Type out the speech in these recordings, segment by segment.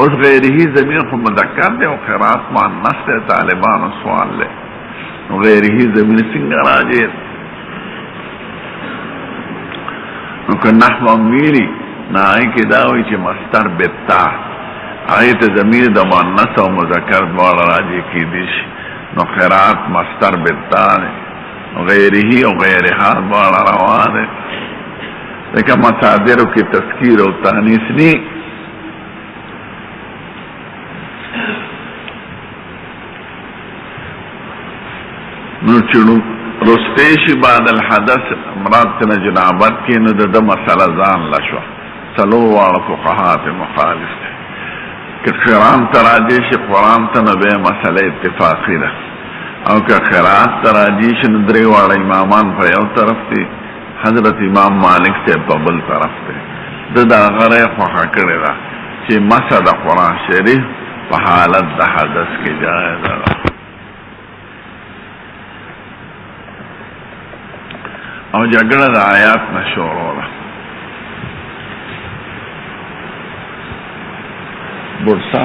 اس غیرہی ضمیر خو مذکر دے و قرات مؤنث دے طالبان سوال لے غیرہی ضمیر سنگا راجے نو که نحو میری نا آئی که داوی چه مستر بتا آئی تا ضمیر دا مؤنث و مذکر دوار راجے کی دیش نو قرات مستر بتا دے غیرہی و غیرہا دوار روا دے لیکن مصادرو کی تذکیر و تانیس نی نو چڑو رستیشی بعد الحدث مراد تنا جنابت کی نو دا مسئلہ زان لشوا سلو وار فقہات مخالف تے کہ قرآن تراجیش قرآن تنبے مسئلہ اتفاقی دا او کہ قرآن تراجیش ندری وار امامان پر یو طرف تی حضرت امام مالک سے ببل طرف تے دا غرے خوخا کرے دا چی مسئلہ دا قرآن شریف پا حالت دا حدث کی جائے دا او جگڑا دا آیات نشور ہو رہا برسا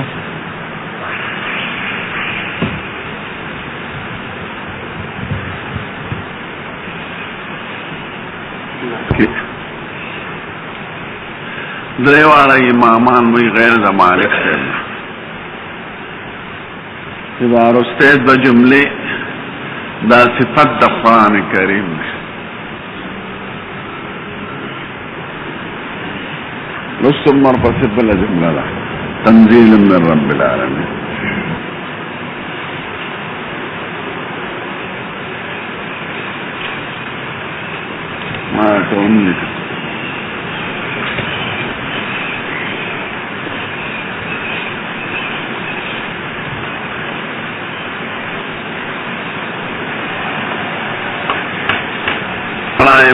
دریوارا امامان وی غیر دا مالک سے دا رستید دا جملے دا صفت دا قرآن کریم نے رسم مرفصل بلا جملہ دا تنزیل من رب العالمین ما تونی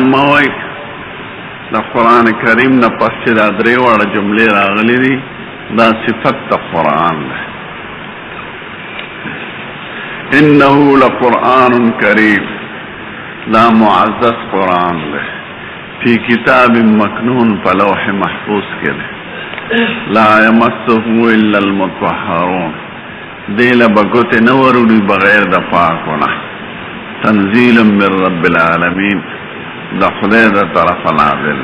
موئی دا قرآن کریم نا پس چی دا دریوار جملے راغلی دی دا صفت دا قرآن دا انہو لقرآن کریم دا معزز قرآن دا فی کتاب مکنون پا لوح محفوظ کے دے لا یمسہو الا المطہرون دیل بگوت نورونی بغیر دا پاکونا تنزیل من رب العالمین دا خدای دا طرف نازل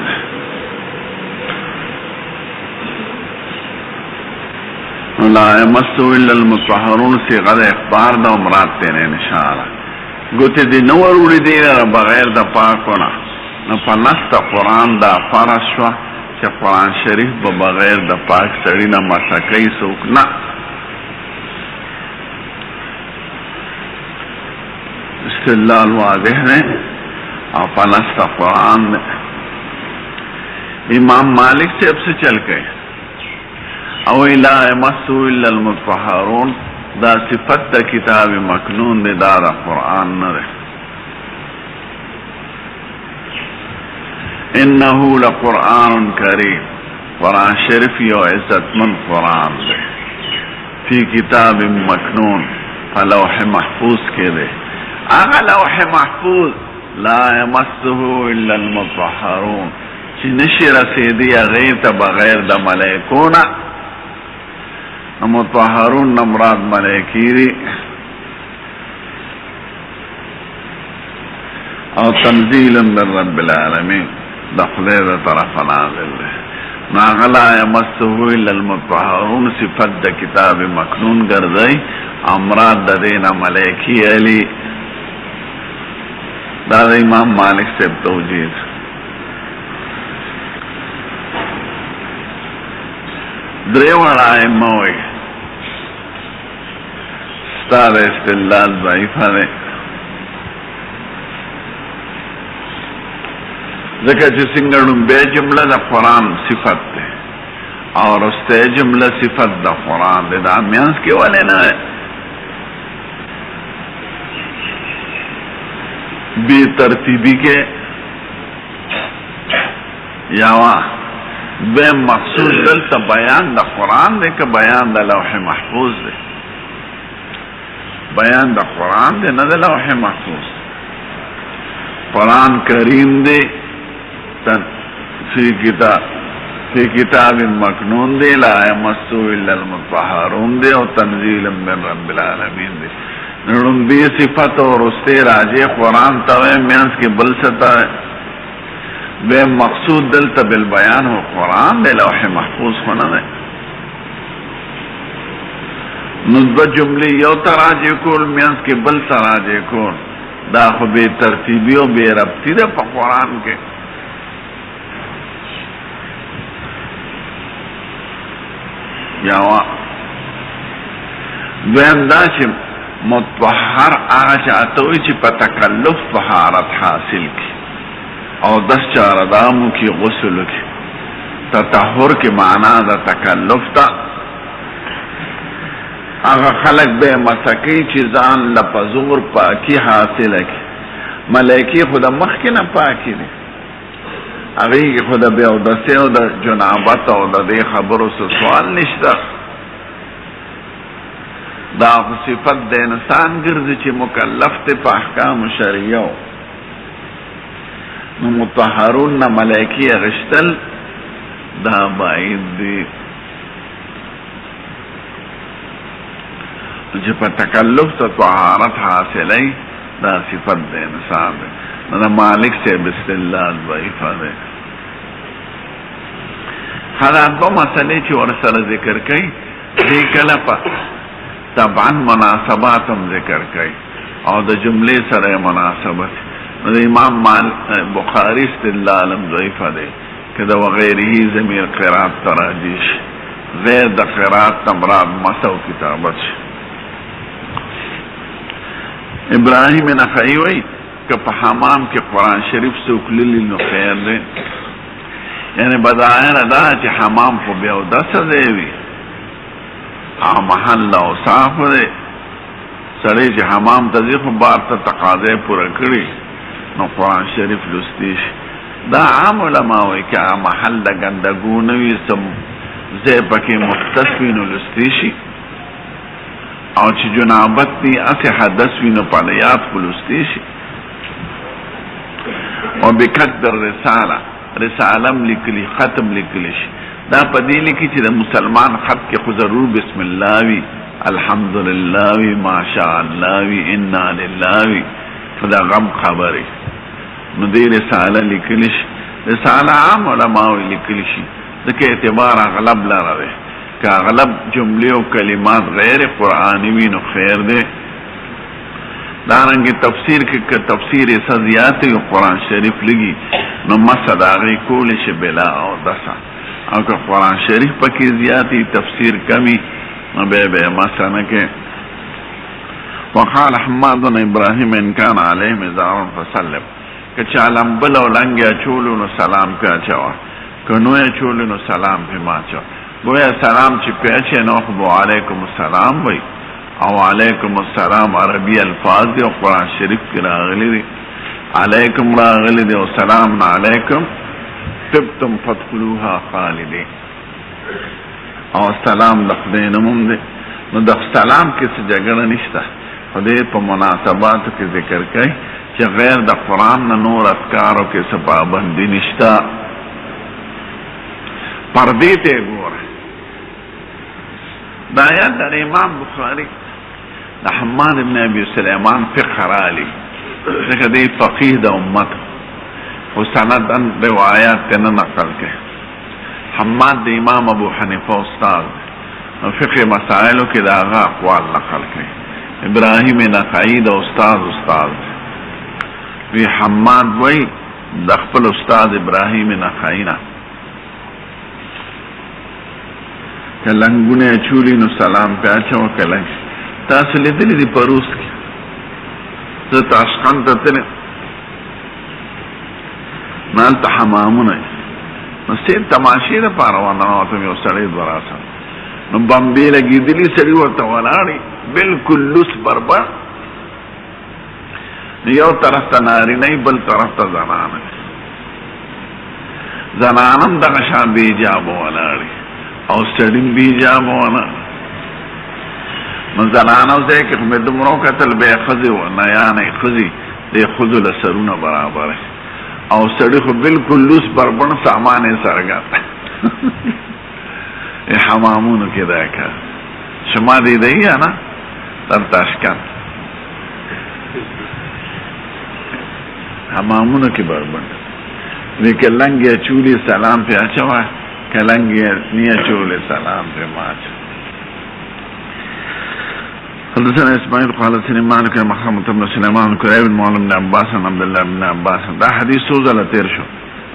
لا یمسو الا المطهرون صیغه اخبار دا مراد تینے نشارہ گوتے دی نور اوڑی دینا بغیر دا پاکونا نپنس دا قرآن دا فرش شوا چه قرآن شریف با بغیر دا پاک سڑینا مساکی سوکنا استدلال واضح نے اور پنستا قرآن میں امام مالک سے اب سے چل گئے او لا یمسو الا المطہرون دا صفت دا کتاب مکنون دے دا قرآن نہ دے انہو لقرآن کریم قرآن شریف یو عزت من قرآن دے فی کتاب مکنون فلوح محفوظ کے دے آغا لوح محفوظ لا یمسه الا المطهرون چی نشی رسیدی غیر تا بغیر دا ملیکونا مطهرون نمراد ملیکیری او تنزیل من رب العالمین دخلی دا طرف نازل دے ناغا لا یمسه الا المطهرون صفت دا کتاب مکنون گردئی امراد دا دینا ملیکی علی دا امام مالک سے توجید دریوار آئمہ ہوئی ستار استدلال ضعیفہ دے ذکر چی سنگرن بے جملہ دا قرآن صفت دے اور استے جملہ صفت دا قرآن دے دا میانس کے والے نہ ہے بے ترتیبی کے یا بے مقصود دلتا بیان دا قرآن دے کہ بیان دا لوح محفوظ دے بیان دا قرآن دے نہ دا لوح محفوظ قرآن کریم دے فی فی کتاب مکنون دی لا یمسو الا المطهرون دی او تنزیل من رب العالمین دی. نړم دی صفت او رسته راجه قرآن ته مینس کې بل ستا به مقصود دلته بالبیان هو قرآن دی لوح محفوظ خونه ده. نو دو جملې یو تراجه کول مینس کې بل تراجه کول دا خو به ترتیبی او به ربطی ده په قرآن کې. یاوا دویم دا چې مطهر هغه چاته چې په تکلف طهارت حاصل کی او 10 چار دامو کی غسل کی. تطهر کی معنا دا تکلف تا هغه خلق به مسکی چې ځان لپزور پاکی حاصل کی. ملائکی خدا مخکې نه پاکی دي هغه خدا به او د سیو د جنابت او د دې خبرو څه سوال نشته. دا صفت د انسان ګرځي چې مکلف ته په احکام شرعیو. نو مطهرون نه ملائکی غشتل دا باید دی چې په تکلف ته طهارت حاصلای. دا صفت د انسان دی. دا مالک سے بسم الله ضعیفه ده. هغه دو مسئلې چې ورسره ذکر کړي دې کله په طبعا مناسبات هم ذکر کړي او د جملې سره مناسبت. د امام بخاری استدلال هم ضعیفه ده کده وغیره ضمیر قرات تراجیش غیر د قرات تمراد مسو کتابت. ابراهیم نخعی وی که په حمام کې قرآن شریف څوک للی نو خیر دی. یعنی بدایر دا چې حمام خو بیا اودسه دی وي او محل او صاف دی. سړی چې حمام ته ځي خو بار ته تقاضی پوره کړي نو قرآن شریف لستی شي. دا عام علما وایي که محل د ګندګو نه وي څه ځای پکې مختص وي نو لستی شي او چې جنابت دی اسې حدث وي نو په یاد خو لستی شي. او بقدر رساله رسالم لیکلی ختم لیکلی شي. دا په دې لیکي چې د مسلمان خط کې خو ضرور بسم الله وي الحمدلله وي ماشاء الله وي انا لله وي دا غم خبره. نو دې رساله لیکلی شي. رساله عام علماء لیکلی شي ځکه اعتبار اغلب لاره که اغلب جمله او کلمات غیر قرآنی وي نو خیر دی. دارنگی تفسیر که تفسیر سزیات یو قرآن شریف لگی نو مسد آغی کولش بلا او دسا او که قرآن شریف پکی زیاتی تفسیر کمی نو بے مسنکے. وقال حماد ابراہیم انکان علیہ مزارن فسلم که چالم بلو لنگیا چولو نو سلام پیا چوا که نوی چولو نو سلام پی ما چوا گویا سلام چی پیچے نو خبو علیکم السلام وی او علیکم السلام عربی الفاظ دی او قرآن شریف کی راغلی دی. علیکم راغلی دی او سلام علیکم تبتم فتخلوها خالدی او سلام لخدینمم دی. نو د سلام کسی جگڑا نشتا خدای په مناسباتو کې ذکر کوي چې غیر د قرآن نه نور اذکارو کې څه پابندي نشتا. پردې ته ګوره دا آیات د امام بخاری د حماد ابن ابي سليمان فقه رالی ځکه دی فقيه د امت خو سندن روایات ته نه نقل کوي. حماد د امام ابو حنیفه استاد فقه مسائلو کې د هغه اقوال نقل کوي. ابراهیم نخعی د استاد وی حماد وی د خپل استاد ابراهیم نخعی نه کلنګونه چولی نو سلام پیاچو کلنګ. تاسو لیدلی دی پروس کې زه تاشقند ته تلم مالته حمامونه نو سیر تماشې لپاره وننوتم یو سړی دوه راسه نو بمبې لګېدلي سړي ورته ولاړې بلکل لوس بربر نو یو طرف ته نارینه بل طرف ته زنانه زنانم دغه شان بې حجابه ولاړې او سړیم بې حجابه ولاړ. نو زنانو ځای کې خو مې دومره وکتل بیا یې ښځې و نیانې ښځې د ښځو له سرونه برابر او سړي خو بلکل لوس بربڼ سامان یې څرګند حمامون كده كان شما دي دي انا ترتاشكان حمامون کی بربند لیکن لنگی چولی سلام پہ اچھا کلنگی نیا چولی سلام پہ ماچ. حدثنا اسماعیل قال حدثنا مالك محمد بن سليمان كريب بن معلم بن عباس عبد الله بن عباس. دا حدیث سوزل تیر شو.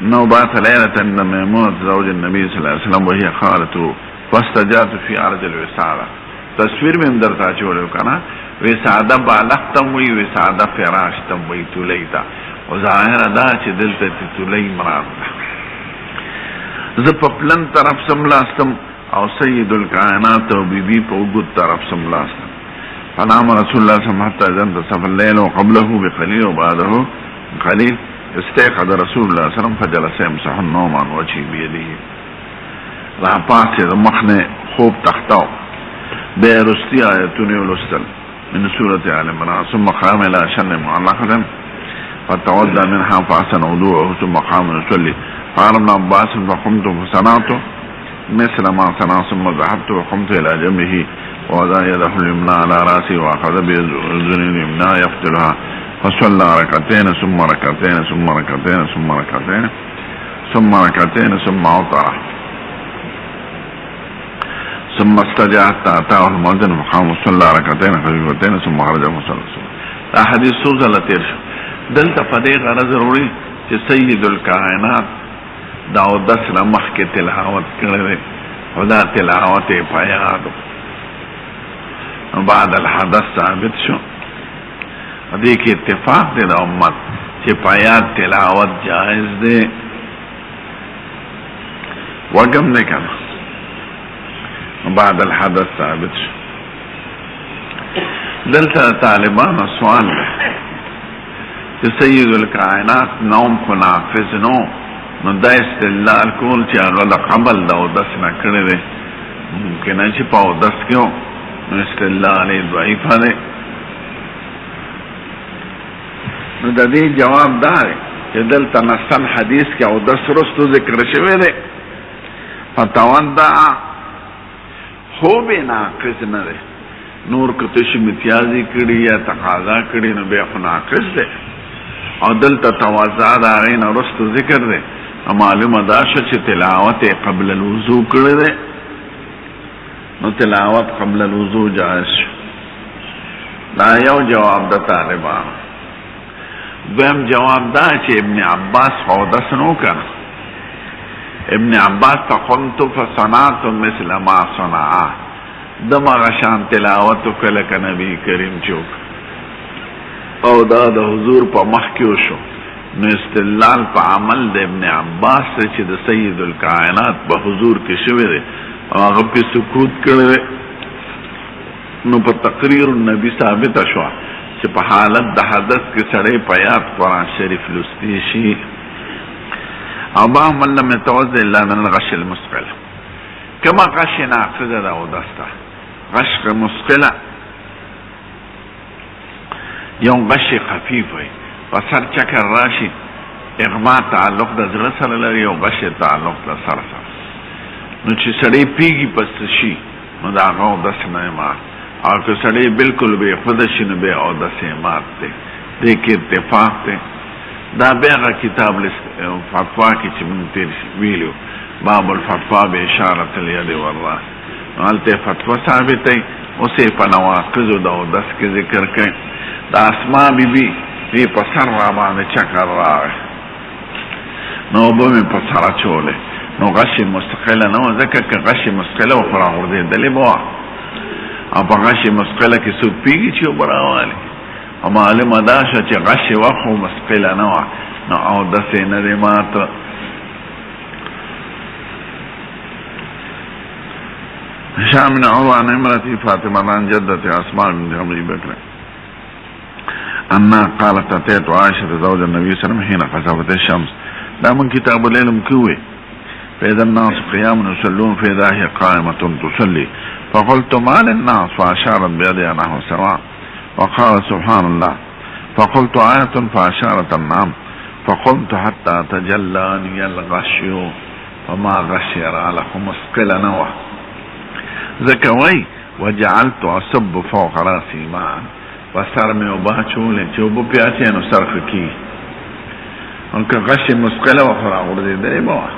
انه بات ليلة عند ميمونة زوج النبي صلى الله عليه وسلم وهي خالته فاستجات في عرض الوسادة. تصویر میں اندر تا چوڑے کنا وسادة بالغ تموی وسادة فراش تموی تولیتا وظاهر دا چې دلته تولی مراد ده. زه په پلن طرف سملاستم او سید الکائنات او بیبی په وګد طرف سملاستم. فنام رسول الله صلی الله علیه وسلم حتى اذا انتصف الليل وقبله بقليل وبعده قليل استيقظ رسول الله صلى الله عليه وسلم فجلس يمسح النوم عن وجهه بيده. را پاسه د مخنه خوب تختاو به رستی آیتونه ولستل من سورة آل عمران ثم قام الى شن معلقة فتودع منها فأحسن وضوءه ثم قام يصلي. قال ابن عباس فقمت فصنعت مثل ما صنع ثم ذهبت وقمت الى جنبه ووضع يده اليمنى على راسي واخذ باذن اليمنى يفتلها فصلى ركعتين ثم ركعتين ثم ركعتين ثم ركعتين ثم ركعتين ثم اوتر ثم استجاع حتى اتاه المؤذن فقام وصلى ركعتين خفيفتين ثم خرج وصلى. دا حدیث سوزل تیر شو. دلته په دې غرض ضروري چې سید الکائنات دا او دس رمخ کې تلاوت کړي او دا تلاوت یې پیادو بعد الحدث ثابت شو. دې کې اتفاق دی د امت چې پیاد تلاوت جائز دی وګم نه کنه بعد الحدث ثابت شو. دلته طالبان سوال دی سید الکائنات نوم کو نافذ نو دا استدلال کول چې هغه قبل دا او دس نه کړی دی ممکن چې په او دس کې نو استدلال ضعیف دی. نو د دې جواب دا دی چې دلته نصن حدیث کې او دس رستو ذکر شوی دی فتودع خو به ناقص نه دی. نور کته چې امتیازي کړي یا تقاضا کړي نو به خو ناقص دی او دلته تواضع دا غین رستو ذکر دی. معلومه دا چې تلاوت قبل الوضو کړی دی نو تلاوت قبل الوضو جائز شو. دا یو جواب د طالبانو. دویم جواب دا چې ابن عباس حدث نو کنه. ابن عباس فقمت فصنعت مثل ما صنع دمغه شان تلاوت کله ک نبی کریم چوک او دا د حضور په مخ کې وشو. نو استدلال په عمل د ابن عباس چې د سید الکائنات په حضور کې شوی دی هغه په سکوت کړی نو په تقریر النبی ثابت شو چې په حالت د حدث کې سړی په یاد قرآن شریف لستی شي. او با من لم يتوضا الا من الغش المثقل كما غش ناقص ده او دسته غش مثقله یو غش خفیف وي پسر چکر راشي اغما تعلق د زړه سره لري او غش تعلق د سر سره. نو چې سړی پیږي پس شي نو دا غو دس نه ما او که سړی بالکل به خود شي نه به او دس مات دی. دې کې اتفاق دی. دا بیغه کتاب فتوا کی چې مونږ تیر ویلو باب الفتوا به اشاره الید والراس حالته فتوا ثابت دی. اوسې په نواقض او دس کې ذکر کړي. دا اسماء بی بی وی په سر را باندې چکر راغی نو به مې په سر اچولې نو غش مستقله نه ځکه که غش مستقله وخورا غورځېدلې به وه او په غش مستقله کې څوک پیږي چې وبراوالي او معلومه دا شوه چې غش وه خو مستقله نه وه نو او داسې نه دی ماته. هشام بن عروة عن امرأته فاطمة عن جدة أسماء بنت أبي بكر أنها قالت أتيت عائشة زوج النبي صلى الله عليه وسلم حين خسفت الشمس. دا من كتاب العلم كوي. فإذا الناس قيام يصلون فإذا هي قائمة تصلي فقلت ما للناس فأشارت بيدها نحو السماء وقال سبحان الله فقلت آية فأشارت النعم فقمت حتى تجلاني الغشي فما غشیر علیکم مسقل نوه ذکوی وجعلت اصب فوق راسی مان و سر میں اوبا چولے چه اوبو پیاسی انو سر خکی انکه غش مسقل و خورا غرده دری بوا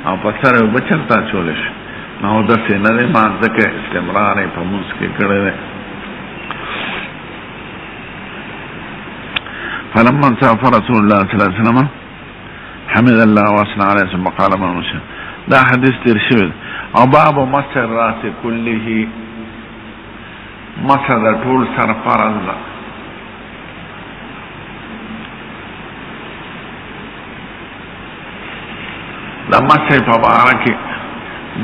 او پا سر اوبا چرتا چولش نو دسی نده ما ذکر استمرار پا منسکی کرده فلما انصاف رسول الله صلى الله عليه وسلم حمد الله واثنى عليه ثم قال من مشى دا حدیث تیر شوی او باب مسح الراس كله مسح دا ټول سر فرض ده دا مسح په باره کې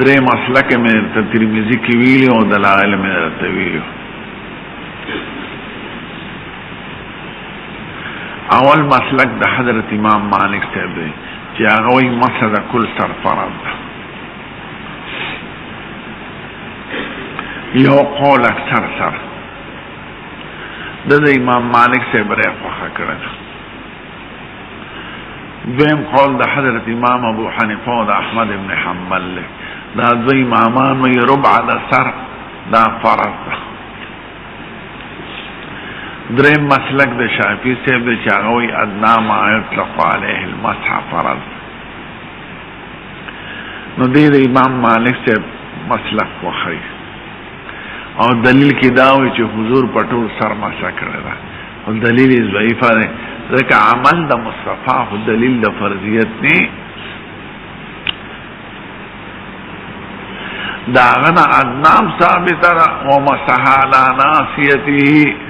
درې مسلک مې ترمذی کې ویلي او دلایل مې درته ویلي اول مسلک د حضرت امام مالک صاحب دی چې هغه وایي مسح د کل سر فرض ده یو قول اکثر سر د امام مالک صاحب رې خوښه کړه دویم قول د حضرت امام ابو حنیفه او د احمد ابن حنبل دا دوی امامان وایي ربع د سر دا فرض ده دریم مسلک د شافعی صاحب د چاغوی ادنا ما یطلق علیه المسح فرض نو دې د امام مالک صاحب مسلک وخی او دلیل کې دا وی چې حضور پټول سر مسح کړی دا او دلیل ضعیف دی ځکه عمل د مصطفی او دلیل د فرضیت نه دا غنا ادنام ثابت را ومسح علی ناصیته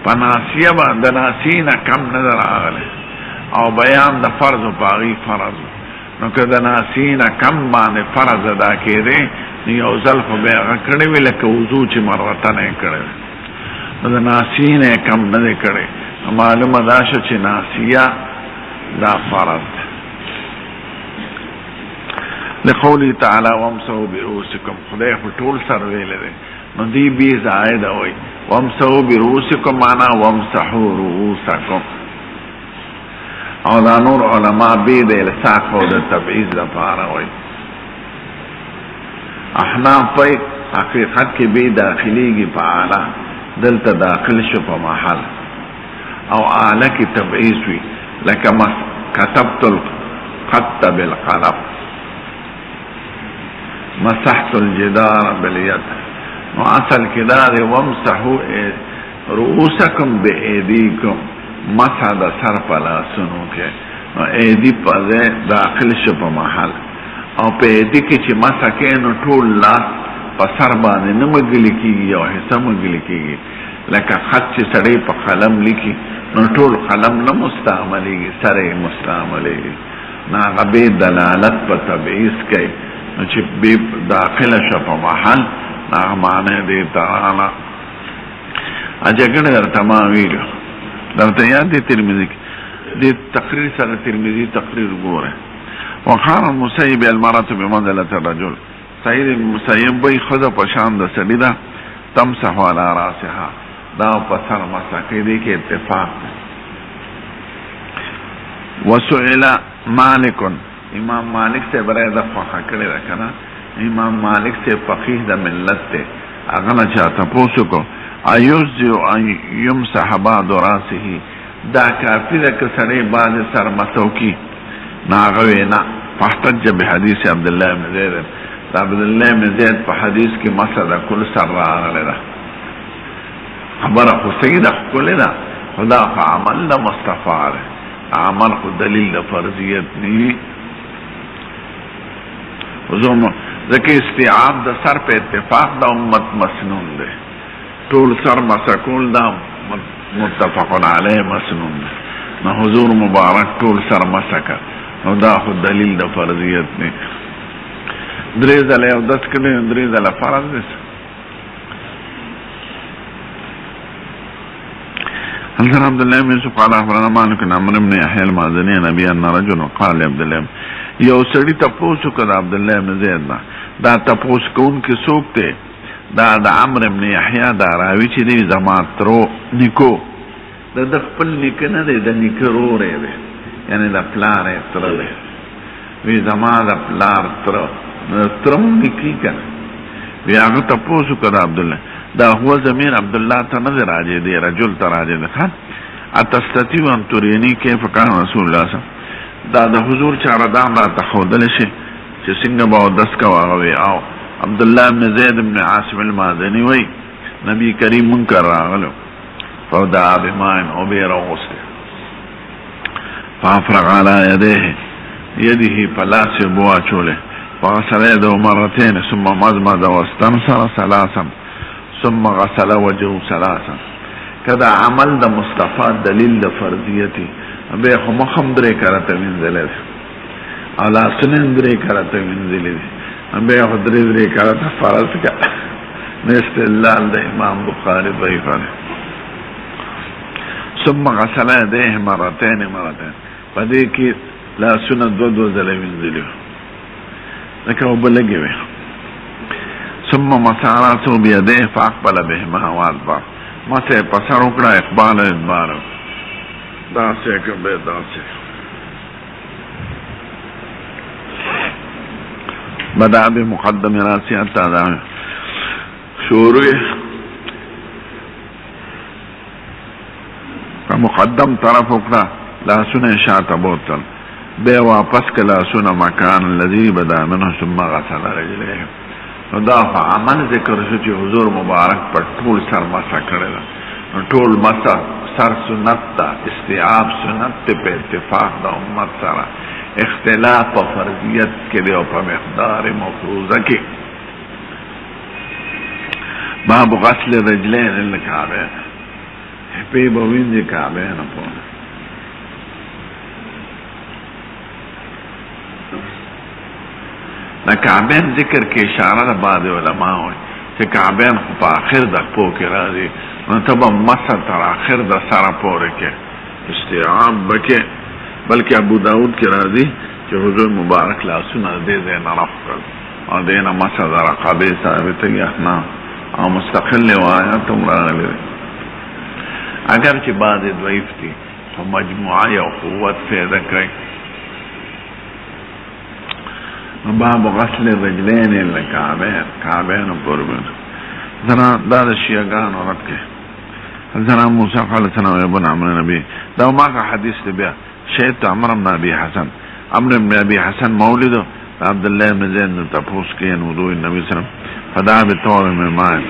پناسیه با دناسینا کم نظر آگله او بیان د فرض و باغی فرض نو که دناسینا کم بانده فرض ادا کرده یو ظلف بیغا کردوی لکه وضو چی مرتنه کردوی نو دناسینا کم نده کرده معلوم داشو چی ناسیه دا فرض لقولی تعالی وامسو برؤسکم خدای خو ټول سر ویله ده نو دی بی زائد ہوئی وامسحوا برؤوسکم معنا وامسحوا رؤوسکم او دا نور علماء بی د الساق او د تبعیض لپاره وای احناف په حقیقت کې بی داخليږي په اعلی دلته داخل شو په محل او اعلی کې تبعیض وی لکه ما كتبت الخط بالقلم مسحت الجدار باليد نو اصل کدا دی وامسحو رؤوسکم بی ایدیکم مسح دا سر پلا سنو که نو ایدی پا داخل شو پا محل او پا ایدی که چی مسح که نو طول لاس پا سر بانده نمگلی کیگی او حصہ مگلی کیگی لکه خط چی سڑی پا قلم لکی نو طول قلم نمستعملیگی سر مستعملیگی نا غبی دلالت پا تبعیز کئی نو چی بی داخل شو پا محل معنی دی تعالی اجاگر در تمام ویلو در تیاد دی ترمیزی دی تقریر سر ترمیزی تقریر گوره وقال المسیب المرات بمنزلت الرجل سید مسیب بی خود پشان دا سلیده تمسح علی راسها دا پسر مساقی دی که اتفاق وسئل مالکن امام مالک سے برای دفعہ خکڑی رکھنا امام مالک سے فقیه دا ملت تے اغنا چاہتا پوسو کو ایوزیو یمسح بعد راسه دا کافی دا کسری بعد سر مسو کی ناغوینا فاحتج بحدیث عبداللہ بن زید دا عبداللہ بن زید پا حدیث کی مسا دا کل سر را آغلی دا خبر خو سیدہ کلی دا خدا خو عمل دا مصطفیٰ رہ عمل خو دلیل دا فرضیت نہیں ذکر استیعاب دا سر پہ اتفاق دا امت مسنون دے طول سر مسکول دا متفقن علیہ مسنون دے نا حضور مبارک طول سر مسکا نو دا خود دلیل دا فرضیت نے دریز علیہ او دس کدے دریز علیہ فرض دیس حضر عبداللہ بن یوسف قال اخبرنا مالک بن عمرو بن یحیی المازنی نبی ان رجل قال عبداللہ یو سړی تپوسو کړه عبداللہ بن زید نه دا تپوس کون کې څوک دی دا د عمرو بن یحیی دا راوی چې دی زما ترو نیکو د خپل نیک نه دی د نیکرو ری دی یعنی د پلار تر دی وی زما د پلار ترم نکی کنه وی هغه تپوسو کړه عبدالله دا هو ضمیر عبدالله ته نه راځي دی رجل ته راځي ده اتستطيع ان تريني كيف كان رسول الله صلی الله علیه وسلم دا د حضور چاره دام را تخودل شي چې څنګه به دس کا واغوي او عبد الله بن زید بن عاصم المازنی وی نبی کریم منکر راغلو فودع بماء او بیر غسل فافرغ على يده فلاس بوا چوله فغسل يده مرتين ثم مضمض واستنصر ثلاثا ثم غسل وجهه ثلاثا کدا عمل د مصطفی دلیل د فرضیتی به هم درې کرته منځله او لاسونه درې کرته منځله به درې کرته فرض کا استدلال د امام بخاری ضعیف دی ثم غسل يديه مرتين پدې کې لاسونه دو ځله منځله لکه وبلګي وي ثم مسارته بيديه فاقبل بهما وادبر مته پسر وکړه اقبال ادبار دا څه کوي دا څه بدا به مقدم راسیات دا شروع مقدم طرف وکړه لا سنه شاته بوتل به واپس کلا سنه مکان الذي بدا منه ثم غسل رجليه دا عمل ذکر شو چې حضور مبارک پر ټول سر مسا کړل ټول مسا سر سنت تا استیعاب سنت په اتفاق د امت سره اختلاف په فرضیت کې دی او په مقدار مفروضه کې باب غسل رجلين الكعبين په بوین دي کعبه نه پونه دا کعبین ذکر کې اشاره ده بعض علما وایي چې کعبین خو په آخر د پو کې راځي نو ته به مسح تر آخر د سره پورې کې استیعاب بکې بلکې ابو داود کې راځي چې حضور مبارک لاسونه دې ځای نه رفع کړل او دې نه مسح د رقبې ثابته یحنا او مستقل روایت هم راغلي اگر چې بعض ضعیف دي خو مجموعه یو قوت پیدا کوي باب غسل الرجلين الكعبين كعبين قربان زنا دا شیعگان ورد کے زنا موسیٰ علیہ السلام ابن عمر نبی دا ما کا حدیث بیا شهدت عمر بن ابي حسن عمر بن ابي حسن مولده عبد الله بن زيد تفوس كين وضوء النبي صلى الله عليه وسلم فدعا بالطور من ماء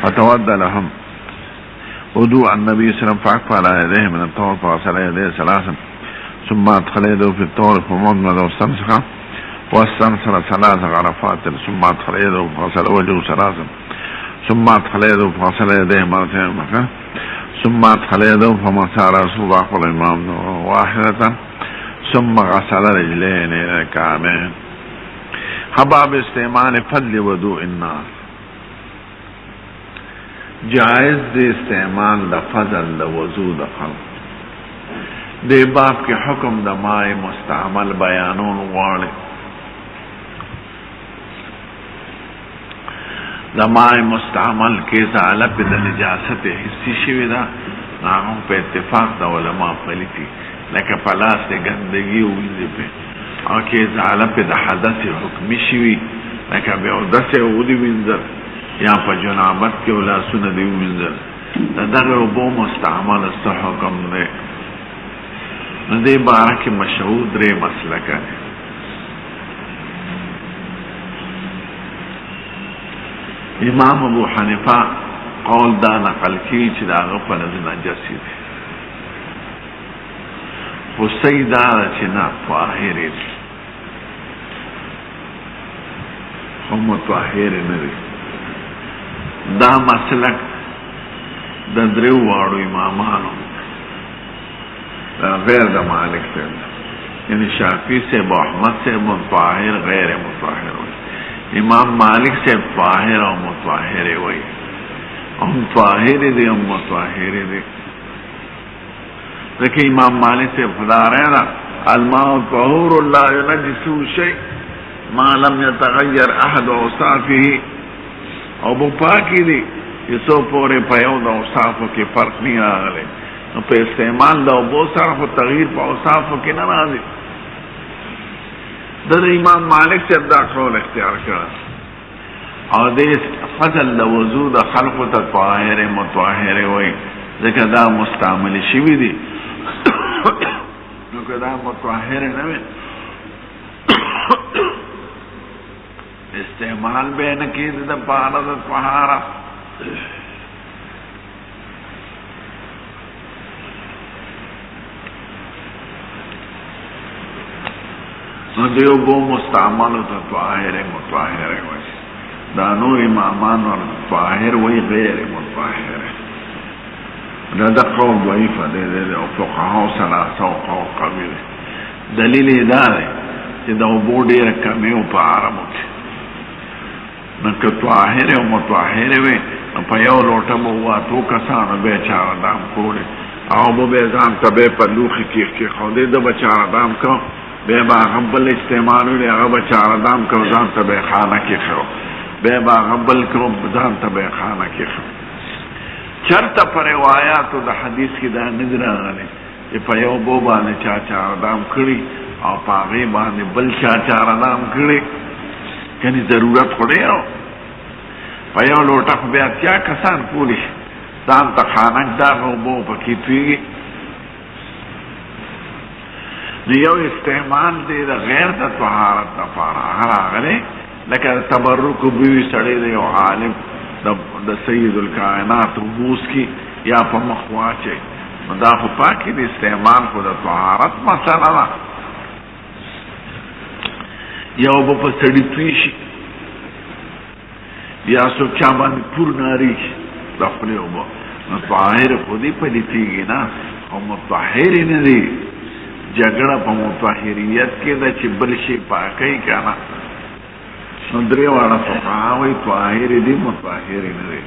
فتودى لهم وضوء النبي صلى الله عليه وسلم فأكفى على يديه من الطور فغسل يديه ثلاثا ثم أدخل يده في الطور فمضمض واستنسخ واستنصر ثلاث غرفات ثم أدخل يده فغسل وجهه ثلاثا ثم أدخل يده فغسل يديه مرتين مكان ثم أدخل يده فمسح رأسه وأقبل الإمام واحدة ثم غسل رجلين إلى الكعبين باب استعمال فضل وضوء الناس جائز دے استعمال دا فضل دا وضوء دا خلق دے باب کے حکم دا ماء مستعمل بیانون غاڑے دا ماء مستعمل کے ازالہ پہ دا نجاست حصی شوی دا ناغم پہ اتفاق دا علماء پلیتی لیکن پلاس دے گندگی ہوئی پہ اور کہ ازالہ پہ دا حدث حکمی شوی لیکن بے عدس عودی منظر یا پا جنابت کے اولا سندیو منظر دا دغه بو مستعمل است حکم دے ندے بارک مشهود رے مسئلہ کرے امام ابو حنیفہ قول دا نقل کی چی دا غفل از نجسی دے خصی دارا چی نا طاہری دی هم طاہری ندی دا مسلک دا دریو وارو امامانو غیر دا مالک سے یعنی شافی سے ابو احمد سے مطاہر غیر مطاہر ہوئی امام مالک سے طاہر و مطاہر ہوئی ہم طاہر دی ہم مطاہر دی لیکن امام مالک سے خدا رہنا الماء طہور لا ينجسو شیء ما لم يتغیر احد اوصافه او بو پاکی دی یسو پورے پیو دا اوصافو کی فرق نہیں آگلے نو پہ استعمال دا بو سر خو تغییر پا اوصافو کی نرازی در امام مالک سے دا قول اختیار کرا او دې فضل د وضو د خلق ته طاهر مطهر وي ځکه دا مستعمل شوی دي نو کدا مطهر نه وي استعمال به نه کېد د پاره د طهارت نو دیو بو مستعمل ته طاهر مطهر وي دا نور امامان ور طاهر وي غیر مطهر دا قول ضعیف دی او فقهاء ثلاثه او قوي دلیل دا دی چې دا بو ډیر کمی او په عربو کې نو که طاهر او مطهر وي په یو لوټه مو واتو کسانو به چا دام کوله او به ځان ته به په لوخي کې خو دې د بچا دام کو بے با غبل استعمال ہوئی اگر بچار دام کرو ځان ته به خانه کې خو بے با غبل کرو ځان ته به خانه کې خو چرته پر روایت د حدیث کې دا نظر راغلی چې په یو بو باندې چا دام کړی او پاغه باندې بل چا دام کړی کني ضرورت خوري او په یو لوټه خو بیا کیا کسان کولی ځان ته خانه دا بو پکې توی یو استعمال دی د غیر د طهارت لپاره هغه لکه تبرک به سړی دی او عالم د سید الکائنات موس کی یا په مخواچه دا خو پاکي د استعمال خو د طهارت مسله ده یو په سړی توی شي یا څوک چا باندې پور ناری د خپل یو نو طاهر خو دې په دې تیږي نه او مطهر نه دی جګړه په مطهریت کې د چې بل شي پاکي کنه نو درې واړه فقها وي طاهر دي مطهر نه دي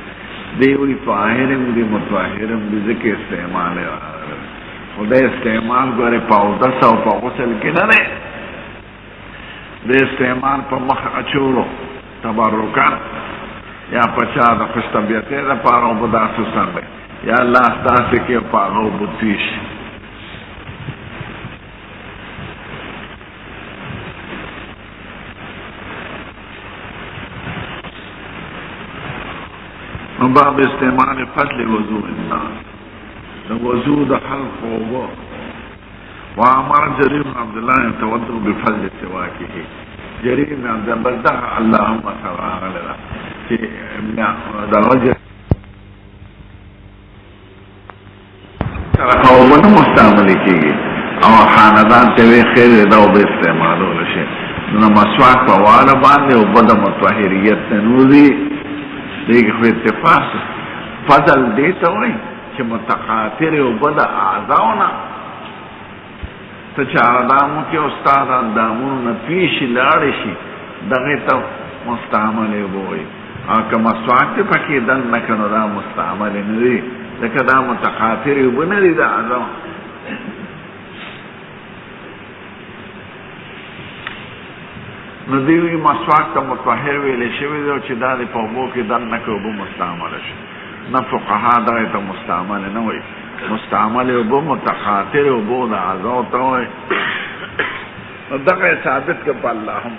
دی وی طاهر دي مطهر دي ځکه استعمال خدای استعمال غره پاودا سو په غسل کې نه نه د استعمال په مخ اچولو تبرکان یا پچا د خوش طبیعته د پاره په داسو سره یا الله تاسو کې پاغو بوتیش باب استعمال فضل وضوء الناس وضوء د خلق او وامر جرير بن عبد الله يتوضا بفضل سواكه جرير بن عبد الله اللهم صل على في ابن درجه او ونه مستعمل کیږي او خاندان ته خیر دا به استعمالول شي نو مسواک په والا باندې او بد مطهریت نوري دیگه خو اتفاق فضل دیتا ہوئی چه متقاطر او بدا اعضاونا تا چار دامو که استاد دامونو نپیشی لارشی دغی تا مستعمل بوئی آکا مسواک تی پاکی دن نکنو دا مستعمل ندی لکه دا متقاطر او بندی دا اعضاونا نو دیوی مسواک تا مطهر ویلی شوی دیو چی دا دی پاوبو کی دن نکو بو مستعمل شو نا فقها دائی تا مستعمل نوی مستعمل بو متخاطر بو دا عزو تاوی نو دقی ثابت کپا اللہم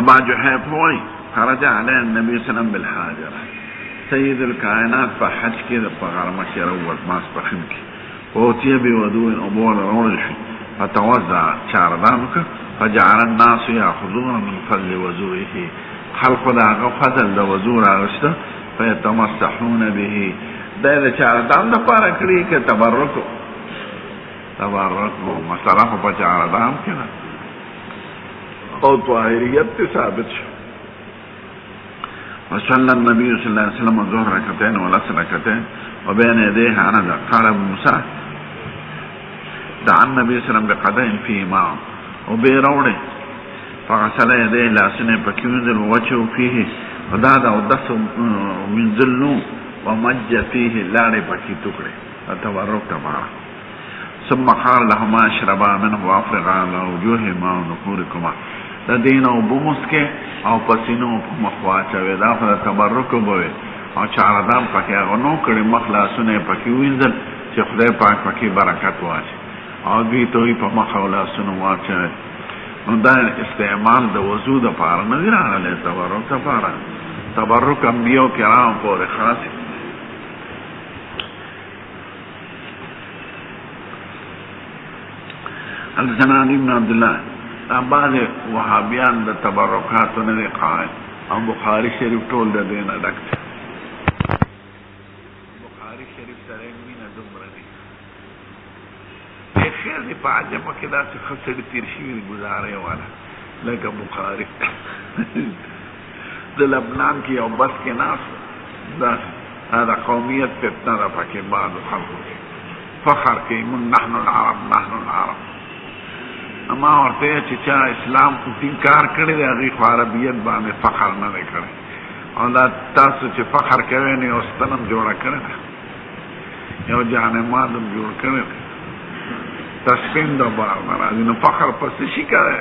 ابا جحیف ہوئی خرج علیہ النبی صلی اللہ علیہ وسلم بالحاجرہ سید الکائنات پا حج کی دا پا غرمش یروت ماس پا خم کی ووتیا بی ودوین امور رولشی فتوزع چاردامک فجعل الناس یاخذون من فضل وضوئه خلق دا فضل دا وضوء راغشتا فیتمسحون به دا چاردام دا پارا کری که تبرکو مسلح پا چاردام کنا او طاهریت ثابت شو وصلى النبي صلى الله عليه وسلم الظهر ركعتين والعصر ركعتين وبين يديه عندا قال ابو موسى دعا النبي صلى الله عليه وسلم بقدح فيه ماء وبيروړي فغسل يديه لاسنه پکینځل وچو فيه ودادا ودس من ذلو ومج فيه لاړې پکې ټوکړي اتورک تمام ثم قال لهما اشربا منه وافرغا على وجوههما ونقوركما د دین او بومس کې او پسینو په مخوا چوي دا خو د تبرک وبوي او چاردام پکې غنو کړي مخلصونه پکې وینځل چې خدای پاک پکې برکت واچي او دوی ته په مخاولاسونه واچي نو دا استعمال د وضو د پاره نه راغلی تبرک لپاره تبرک انبیاء کرام پورې خاص الجنان ابن عبدالله بعض وهابیان د تبرکاتو نه دی قائل او بخاری شریف ټول د دین ډک بخاری شریف سره مینه دومره دی خیر دی په عجمه کې داسې خسړي تیر شوي ګزارې والا لکه بخاری د لبنان کې یو بس کې ناست دا قومیت فتنه ده پکې بعضو خلکو کې فخر کوي من نحن العرب اما ورته چې چا اسلام انکار کړی دی هغې خو عربیت باندې فخر نه دی کړی او دا تاسو چې فخر کوئ نو یو ستنم جوړه کړې ده یو جانماز هم جوړ کړی دی تسپین د بار نه راځي نو فخر پسې شي کوی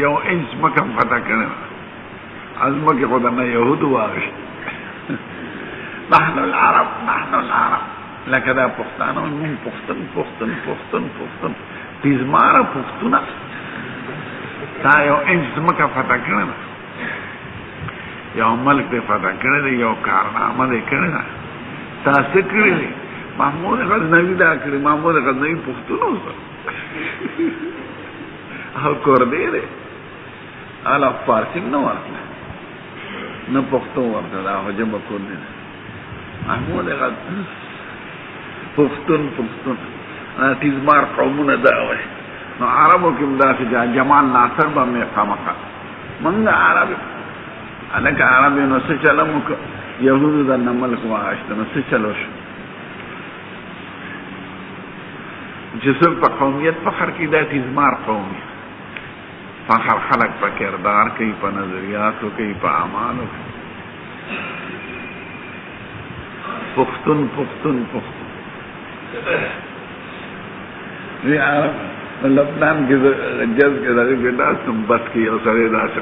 یو انچ ځمکه هم فتح کړې ده ځمکې خو د نه یهودو واغشت نحن العرب لکه دا پښتانه مونږ پښتون تیزماره پښتونه تا یو انچ ځمکه فتح کړې ده یو ملک دی فتح کړی دی یو کارنامه دی کړې ده تا څه کړي دی محمود غزنوي دا کړي محمود غزنوي پښتون اوسه او کوردی دی اله فارسی نه ورته نه پښتو ورته دا خو ژبه کوردی ده محمود غزنوي پښتون تیزمار قومونه دا وای نو عربو کې داسې جمال ناصر به مې خامخا موږ عرب هلکه عرب نو څه چله مو یهودو درنه ملک واغشته نو څه چلو شو چې څوک په قومیت فخر کوي دا تیزمار قومي فخر خلک په کردار کوي په نظریاتو کوي په اعمالو پښتون وی عرب لبنان کې جز کې دغه ګډا سم بس کې یو سره دا څه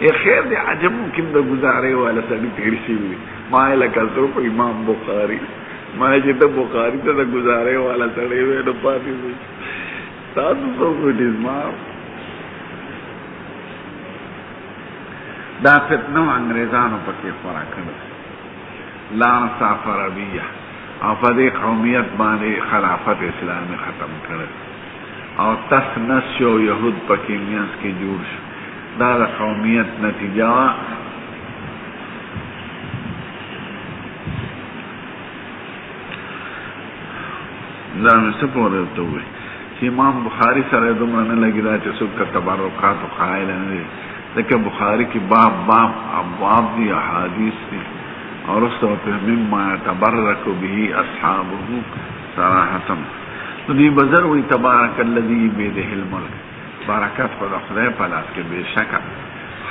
یې خیر دی عجبو کې د گزارې والا سړي تیر شي ما لکه زه په امام بخاری ما چې د بخاری ته د گزارې والا سړي وې نو پاتې وي تاسو څو دې ما دا فتنه انګريزانو پکې خورا کړل لا صافربیه او په دې قومیت باندې خلافت اسلامي ختم کړل او تسنس شو یهود پکې میانس کې جوړ شو دا د قومیت نتیجه دا مې څه پورې ته ووایي چې امام بخاري سره دومره نه لګي دا چې څوک تبرکاتو قایل نه دی ځکه بخاري کې باب ابواب دي احادیث دي اور اس وقت مما تبرک به اصحابه صراحة تو دی بزر وی تبارک الذی بیده الملک برکت خدا خدای پلاس کے بے شک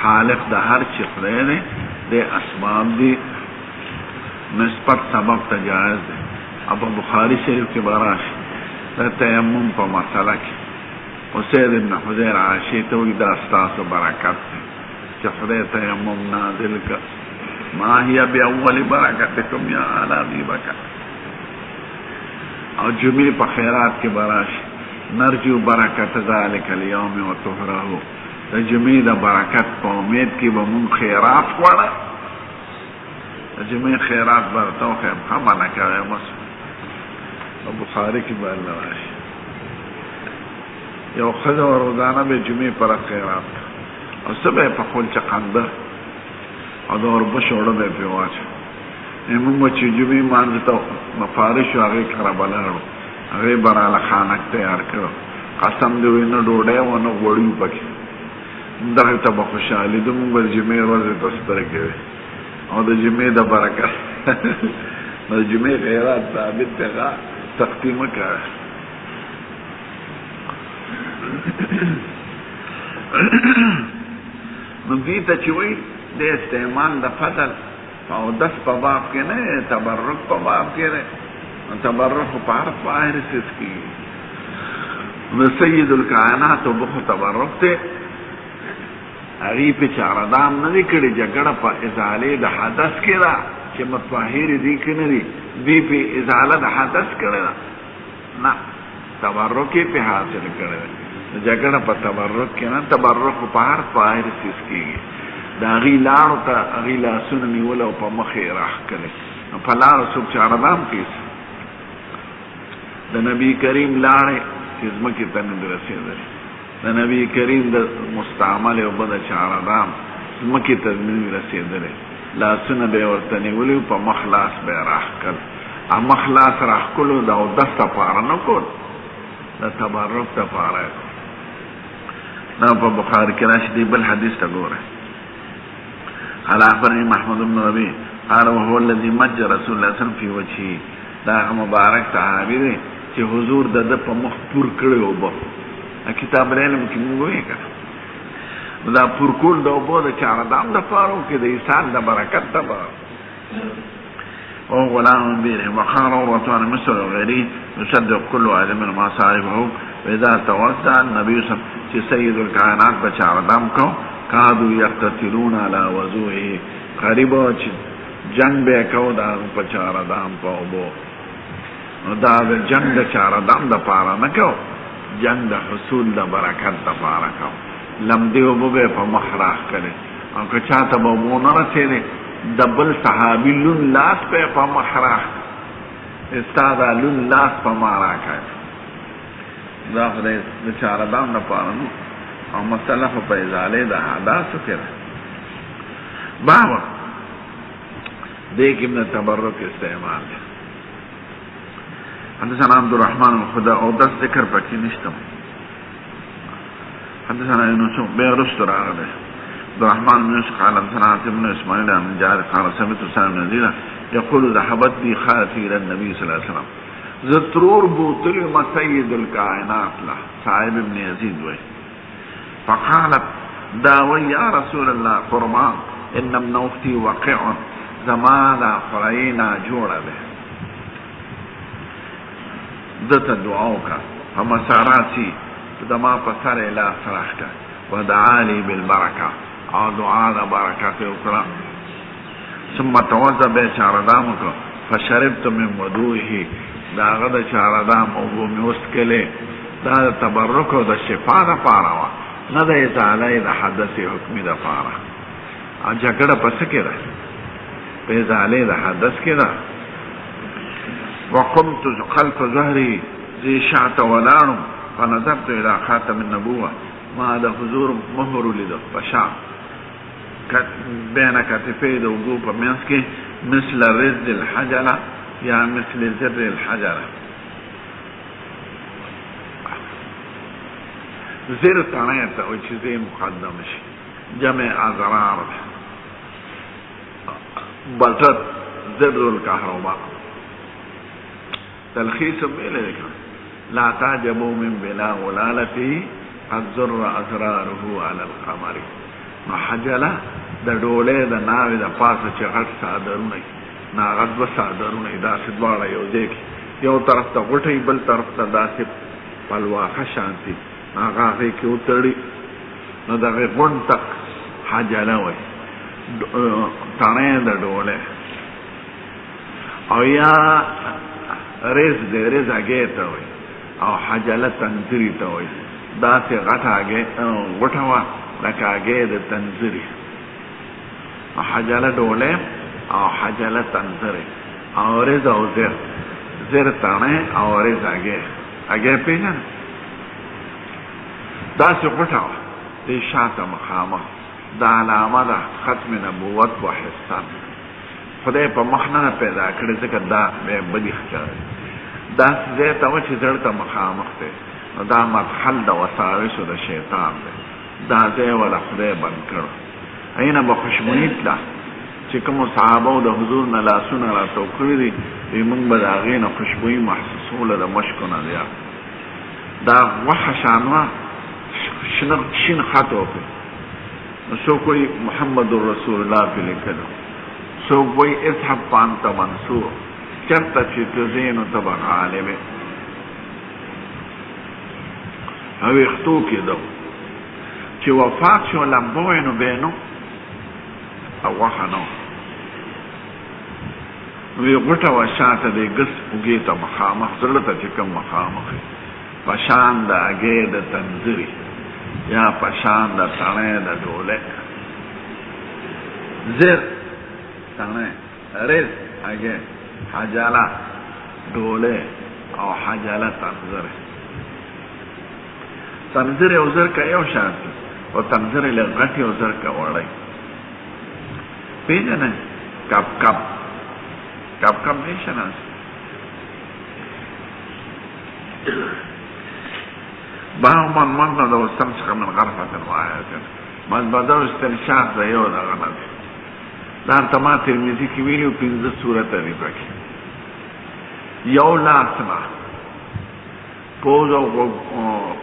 خالق دا هر چی خدای دے دے اسباب دی نسبت سبب تجائز دے اب بخاری شریف کے براش دا تیمم پا مسئلہ کی اسید ابن حضیر عاشی توی دا استاس و برکت دے چی خدای تیمم نازل کر ما هي باول برکتکم یا علی ذیبکا او جمعی پا خیرات کے براش نرجو برکت ذالک اليوم و طهره دا جمعی دا برکت پا امید کی بمون خیرات وڑا دا جمعی خیرات برتاو خیم خمانا کرے مصر و بخاری کی بار لواش یو خدا و روزانه به جمعی پر خیرات او سبه پا خول چقنده او دا وربش اوڑا بے پیواچ امون بچی جمعی مانزتا مفارشو آغی کربالا رو آغی برالا خانک تیار کرو قسم دوی نا ڈوڑے و نا گوڑیو پکی در تا بخوشحالی دو مون بر جمعی روزی تسترکی وی او دا جمعی دا برکت دا جمعی خیرات ثابت تیغا تختیم کر نو دیتا چوئی دے استعمال دا فضل او دس پا باب کے نے تبرک پا باب کے نے تبرک پا حرف باہر سیس کی سید الکائنات و بخو تبرک تے هغې په چاردام نه دي کړي جګړه په ازالې د حدث کې ده چې مطهر دي که نه دي دوی په ازاله د حدث کړی ده نه تبرک یې په حاصل کړی ده جګړه په تبرک کې نه تبرک په هر طاهر څیز کېږي د هغې لاړو ته هغې لاسونه نیول او په مخ یې راښکلی نو په لاړو څوک چاردام کوي د نبي کریم لاړې چې ځمکې ته نه دي رسېدلې د نبي کریم د مستعمل اوبه د چاردام ځمکې ته نه دي رسېدلې لاسونه به یې ورته نیولي په مخ لاس به یې راښکل مخ لاس راښکلو د اودس دپاره نه کول د تبرک دپاره یې کول دا په بخاري کې راشي دی بل حدیث ته ګوره قال اخبرني محمود بن ربيع قال وهو الذي مج رسول الله صلى الله عليه وسلم في وجهه دا مبارک صحابي دی چې حضور د په مخ پور کړی اوبه کتاب العلم کې موږ وایو که دا پور کول د اوبو د چاردام دپاره و که د ایثار د برکت دپاره وهو غلام بيره وقال عروة مثل غيره يصدق كل علم ما صارفه وإذا توسع النبي صلى الله عليه وسلم چې سید الکائنات په چاردام کو کادو یقتتلون علی وضوئه قریب چې جنگ به کو دا په چاردام په اوبو نو دا د جنگ د چاردام د پاره نه کو جنگ د حصول د برکت د پاره کو لمدی اوبو به په مخ راښکلی او که چاته به اوبو نه رسېدې د بل صحابي لون لاس به په مخ راښکلی ستا دا لون لاس په ما راکړی دا خدای د چاردام دپاره نو او مسله خو په ازالې د حداثو کې ده بابا دې کې من تبرک استعمال دی حدثنا عبد الرحمن خدا او دس ذکر پکې نشته حدثنا يونس بن رشد راغله عبد الرحمن بن يوسف قال حدثنا ابن اسماعيل عن جابر قال سمعت سالم بن زيد يقول ذهبت بي خالتي الى النبي صلى الله عليه وسلم زترور بوتل ما سيد الكائنات له صاحب ابن يزيد وي فقالت داوي يا رسول الله قرما ان ابن اختي وقع زمانا فرعينا جوړه به دته دعاوکا فمساراتي دما په سره لا سرحکا ودعا لي بالبركه او دعا د برکت وکړه ثم توضا به چاردامک فشربت من وضوئه داغه د چاردام او مې وسکله دا تبرک او د شفا لپاره وا نه د ازاله د حدث حکمي لپاره ا جګړه پس کې ده په ازاله د حدث کې ده وقمت خلف ظهري ذي شعت ولانو فنظرت الى خاتم النبوه ما د حضور مهر لید پشا بین کتفی د وضو په منځ کې مثل رز الحجره یا مثل زر الحجره زر تانه ته او چې زه مقدم شي جمع اضرار بلطت زر الكهرباء تلخیص ویل لا تعجبوا من بلا ولالته قد ذر اسراره على القمر محجله د ډولې د ناوې د پاسه چې غټ صادرونه ناغد و صادرونه داسې دواړه یو ځای کې یو طرف ته غټې بل طرف ته داسې پلواخه شانتي هغه هغې کې وتړي نو دغې غونډ تک حجله وایي تڼۍ د ډولې او یا رز دی رز هګۍ ته وایي او حجله تنظري ته وایي داسې غټه هګۍ غټه وه لکه هګۍ د تنظري حجله ډولې او حجله تنظري او رز او زر زر تڼۍ او رز هګۍ هګۍ پېژنې داسې غټه وه دې شاته مخامخ دا علامه ده ختم نبوت و حسن خدای په مخ نه پیدا کړی ځکه دا به بدي ښکاري داسې ځای ته وه چې زړه ته مخامخ دی نو دا مدخل د وساوسو د شیطان دی دا ځای وله خدای بند کړو اینه به خوشبویي تله چې کومو صحابو د حضور نه لاسونه راتو کړي دي وایي موږ به د هغې نه خوشبویي محسوسوله د مشکو نه زیات دا غوښه شان وه شین خط وکړي نو څوک وایي محمد رسول الله پې لیکلو څوک وایي اذهب فانت منصور چېرته چې ته ځې نو ته به غالبې او ویښتو کېده چې وفات شو لمبو نو بینو او وخنو وی غټه وشاته دی ګس وګی ته مخامخ زړه ته چې کوم مخامخ پشان د اگې د تنظری یا پشان د تڼې د ډوله زر تڼې رز اگې حجاله ډوله او حجاله تنظر او زر کا یو شان او تنظر له غټي او زر کا وړي پیژنه کپ نشناس باو من دا واستمسك من غرفة واحدة من بدو استنشاق دا یو دا غنط دا انتما ترمیزی کی ویلیو 15 صورت دی پاکی یو لاسنا پوز او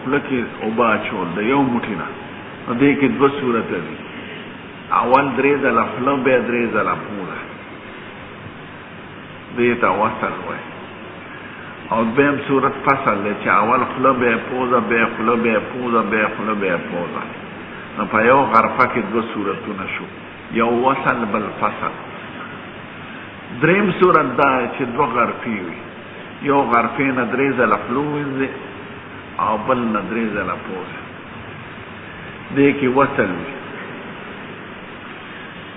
خلکی اوبا چول دا یو مٹینا دی که 2 صورت دی اول دریزه لفلو بے دریزه لفولا دیتا وصل وی او بیم صورت فصل دی چه اول خلو بے پوزا بے خلو بے پوزا بے خلو بے پوزا نو پا یو غرفه که 2 صورتو نشو یو وصل بل فصل دریم صورت دا چه 2 غرفی وی یو غرفی ندریزه لفلو وی او بل ندریزه لپوزا دی که وصل وی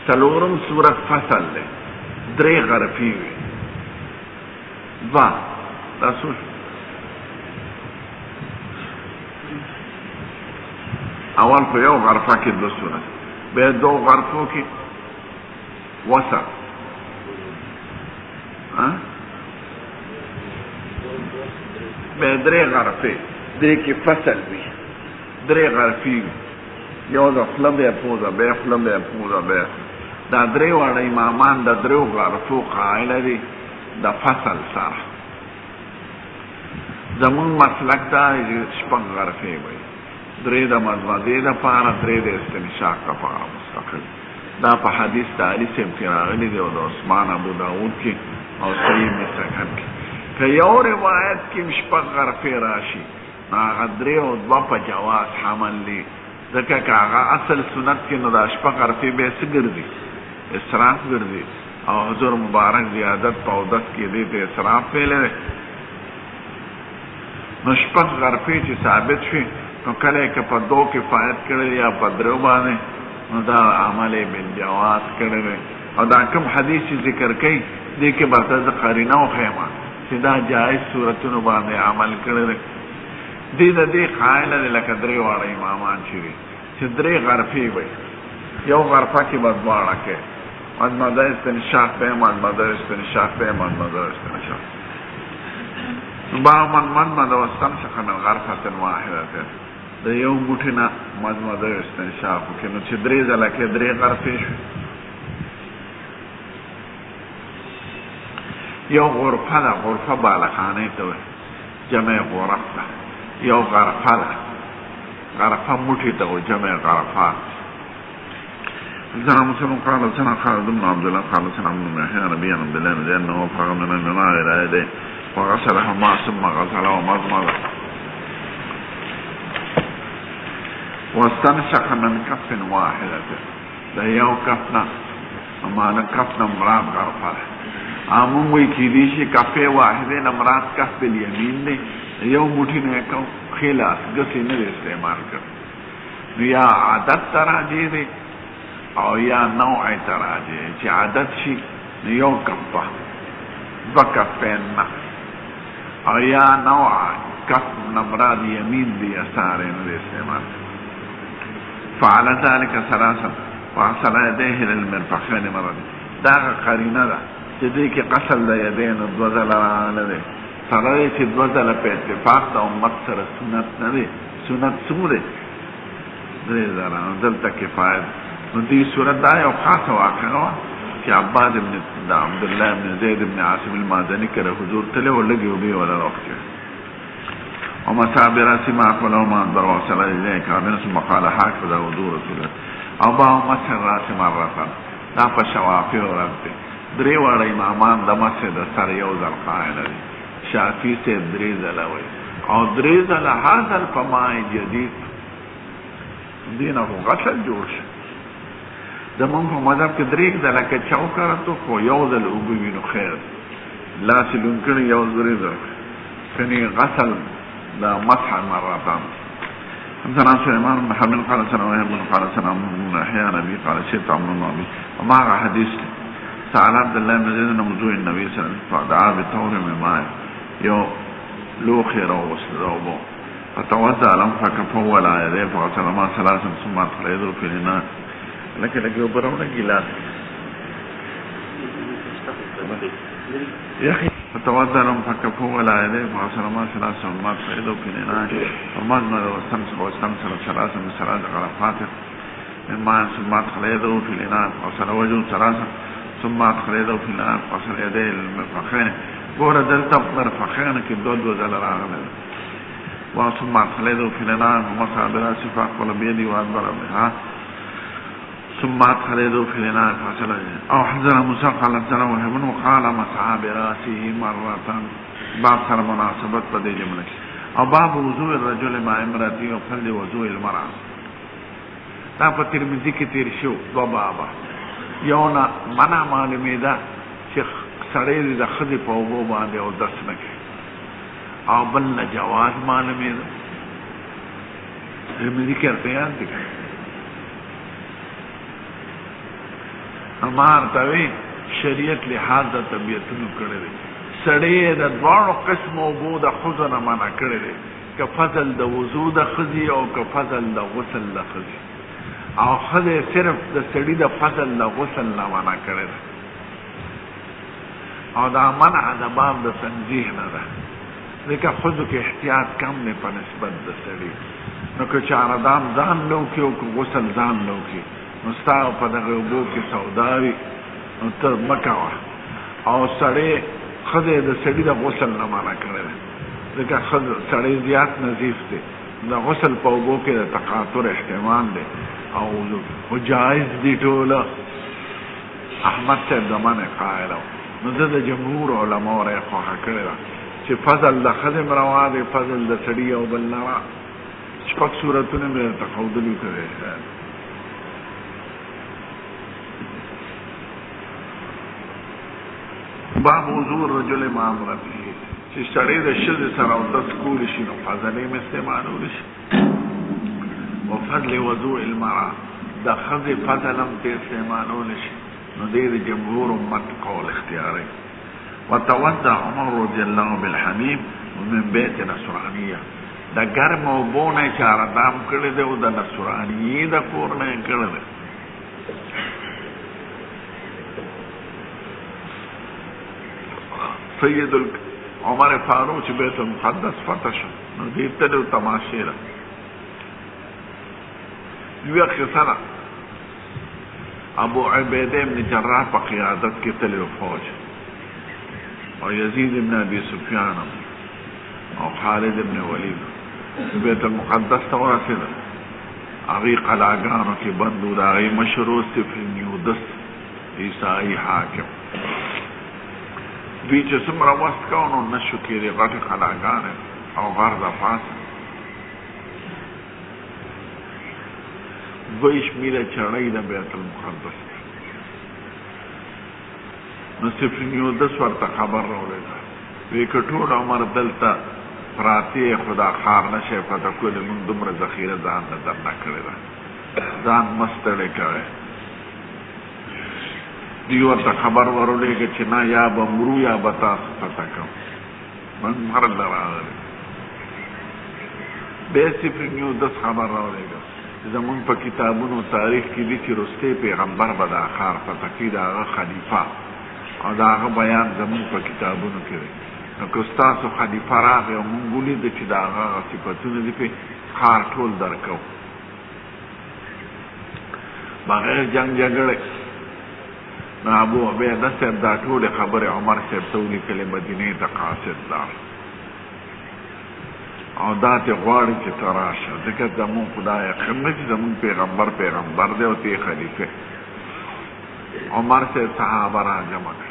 سلورم صورت فصل دی 3 غرفی وی 2 دا سوش اول په یو غرفه کې 2 صورت به 2 غرفو کې وصل به 3 غرفه دې کې فصل وي 3 غرفې یو د خپل به پوزا به خپل به پوزا به دا 3 وړ امامان د 3 غرفو قائل دي د فصل سره زمون مسلک دا شپږ غرفې وي 3 د مزمزې د پاره 3 د استنشاق د پاره مستقل دا په حدیث د علي سیم کې راغلي دی او د عثمان ابو داود کې او صحیح مسکن کې که یو روایت کې شپږ غرفې راشي هغه 3 او 2 په جواز حمل دي ځکه که هغه اصل سنت کې نو دا شپږ غرفې به څه ګرځي اسراف ګرځي او حضور مبارک زیادت په اودس کې دی ته اسراف ویلې نو شپږ غرفې چې ثابت شي نو کله که په 2 کفایت کړی یا په 3 باندې نو دا عمل بالجواز کړی او دا کوم حدیث ذکر کوي دې کې به د قرینه او خیمه چې دا جائز صورتونو باندې عمل کړی دې قائل لکه 3 واړه امامان چې 3 غرفې وي یو غرفه کې به 2 کې مزمزه استنشاق به مزمزه استنشاق به مزمزه استنشاق باو من واستمسك من غرفة واحدة دا یو موټینا مزمزه استنشاق کې نو چې 3 ځله کې 3 غرفې شو یو غرفه ده غرفه بالخانه ته جمع غرفه یو غرفه ده غرفه موټی ته جمع غرفات زنا مسلم قال سنا خالد بن عبد الله قال سنا ابن محيان نبي عبد الله لأنه فرغ من الماء إلى يديه وغسلها ما ثم غسله ومضمض واستنشق من كف واحدة ده يو كفنا اما كفنا مراد غرفة آمون وی کیدیشی کف واحده مراد کف باليمين ده یو موٹی نه کو خلاص گسی نه استعمال کر یا عادت تراجی ده او یا نوع تراجی چې عادت شي یو کفه 2 کفین نه او یا نوع کف نمراد یمین دی اثار نه استعمال فعلى ذلك ثلاثا وصل يديه للمرفقين مرة دا قرینه ده چې دې کې قصل د یدین 2 ځله نه ده سره چې 2 ځله په اتفاق د امت سره سنت نه ده سنت څومره 3 ځله دلته کفایت نو دې صورت دا یو خاصه واقعه چې عباد ابن عبد الله بن زید بن عاصم المازنی کړه حضور تله ولګي وبي ولا وخت ومصابر سما قالوا ما دروا صلى الله عليه ثم قال هكذا وضوء رسول الله او با مسر راس مرته دا په شوافی ورته 3 وړ امامان د مسجد سره یو ځل قائل دي شافعی سے 3 ځله وي او 3 ځله حاصل پمای جدید دینه خو غسل جوړ شي. زمونږ په مذهب کې درې ځله که چا وکړه خو یو ځل اوبه وي نو خیر، لاس یې لوند کړي یو درې ځله، کني غسل د مسح مرتان. حدثنا سليمان بن حرب قال سنا وهب بن قال سنا بن احياء نبي قال شيخ عمرو بن ابي وما حديث سأل عبد الله بن زيد بن موضوع النبي صلى الله عليه وسلم فدعا بطور من ماء يو لو خير وسلوبه فتوضا لهم فكفوا على يديه فغسل ما ثلاثا ثم ادخل يده في الاناء لكن يبرون جلاس يا اخي فتوضا لهم فكفوا على يديه فغسل ما ثلاثا ثم ادخل يده في الاناء ومضمض واستنصر ثلاثا من ثلاث غرفات من ماء ثم ادخل يده في الاناء فغسل وجهه ثلاثا ثم ادخل يده في الاناء فغسل يديه المرفقين ګوره دلته مرفقین کې دو ځله راغلی ثم ادخل يده في الاناء ومسح براسه فاقبل بيده وادبر بها ثم ادخل يده في الاناء فغسل او حضر موسى قال حدثنا وهب وقال مسح براسه مرة. باب سره مناسبت په دې جمله او باب وضوء الرجل مع امراته وفضل وضوء المرأة. دا په ترمذی کې تیر شو دو بابا. یو نه منع معلومه ده چې سړی د ښځې په اوبو باندې اودس نه کوي، او بل نه جواز معلومه ده. ترمذی کې ارتیان دي امار توی شریعت لحاظ د طبیعتونو کړی دی. سړی د دواړو قسم اوبو د ښځو نه منع کړی دی، که فضل د وضو د ښځې او که فضل د غسل د ښځې، او ښځې صرف د سړي د فضل د غسل نه منع کړی دی. او دا منع د باب د تنزیه نه ده، ځکه ښځو کې احتیاط کم دی په نسبت د سړي. نو که چاره دام ځان نه وکړي او که غسل ځان نه وکړي نو ستا په دغه اوبو کې سودا وي نو ته مه کوه. او سړی ښځې د سړي د غسل نه منع کړی دی، ځکه سړی زیات نظیف دی، د غسل په اوبو کې د تقاطر احتمال دی او جایز دي ټوله. احمد صاحب د منع قایل نو زه د جمهور علماو رای خوښه کړې ده چې فضل د ښځې م روا دی، فضل د سړي او بل نه روا. شپږ صورتونه مې درته ښودلي کړی. باب وضوء الرجل مع امرأته، چې سړی د ښځې سره اودس کولی شي نو فضل یې م استعمالولی شي. وفضل وضوء المرأة، د ښځې فضل هم ته استعمالولی شي. نو دې د جمهور امت قول اختیاري. وتوضا عمر رضی الله بالحمیم ومن بیت نصرانیه، د ګرم اوبو نه چاره دام کړی دی او د نصرانیې د کور نه یې کړی دی. سید عمر فاروق چې بیت المقدس فتح شو نو دې تلو تماشې ده. یوه قصه ده، ابو عبیده ابن جراح په قیادت کې تلو فوج، او یزید ابن ابي سفیان او خالد ابن ولید بیت المقدس ته ورسېدل. هغې قلاګانو کې بند و، د هغې مشر و سفرینیودس عیسایي حاکم. دوی چې څومره وست کوو نو نشو کېدی، غټې قلاګانې او غر د پاسه 22 میله چړۍ د بیت المقدس. نو سفرینیودس ورته خبر راولېږه، وایي که ټول عمر دلته پراته خدا خار نشي فتح کولی، موږ دومره ذخیره ځان نه درنه کړې ده، ځان مه ستړی کوئ. دوی ورته خبر ورولېږه چې نه یا به مرو یا به تاسو فتح کوو، موږ مرګ له راغلي. بیا سفرینیودس خبر راولېږه زمونږ په کتابونو تاریخ کې دي چې وروستی پیغمبر به دا ښار فتح کړي، د هغه خلیفه او د هغه بیان زمونږ په کتابونو کې دی. نو که ستاسو خلیفه راغی او مونږ ولیده چې د هغه صفتونه دي پې ښار ټول درکوو بغیر جنګ جګړې. نو ابو عبیده صاحب دا ټولې خبرې عمر صاحب ته ولیکلې، مدینې ته قاصد لاړ او دا ته غواړي چې ته راشه، ځکه زمونږ خدای یقین نه چې زمونږ پیغمبر دی او ته خلیفه. عمر صاحب صحابه را جمع کړ.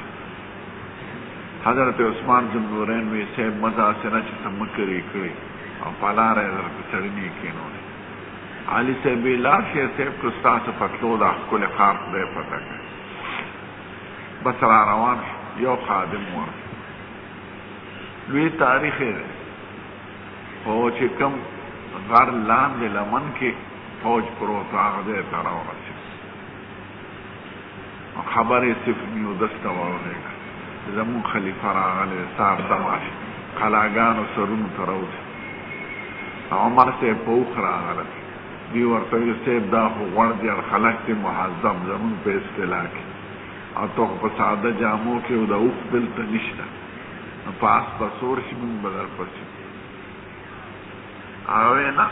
حضرت عثمان ذوالنورین وی صاحب مزه اسنه چې سم کړی او په لاره درته سړی نه کېنولې. علی سے بیلار شیخ صاحب کو استاس پتلو دا کل خارق دے پتہ کر بس را روان یو خادم ور لوی تاریخ ہے فوج کم غر لاندې لمن کې فوج پروت هغه دې ته راورسېد خبرې صرف نیو دسته واورېږه زمون خلیفه راغلی سار تماشې قلاګانو سرونو ته راوځي عمر صاحب په اوښ راغلی دوی ورته ویل صاحب دا خو غوړ دی خلک دی محذب زمون په اصطلاح کې او ته خو په ساده جامو کې او د اوښ دلته نشته نو په اس به سور شي مونږ به درپسې هغه نه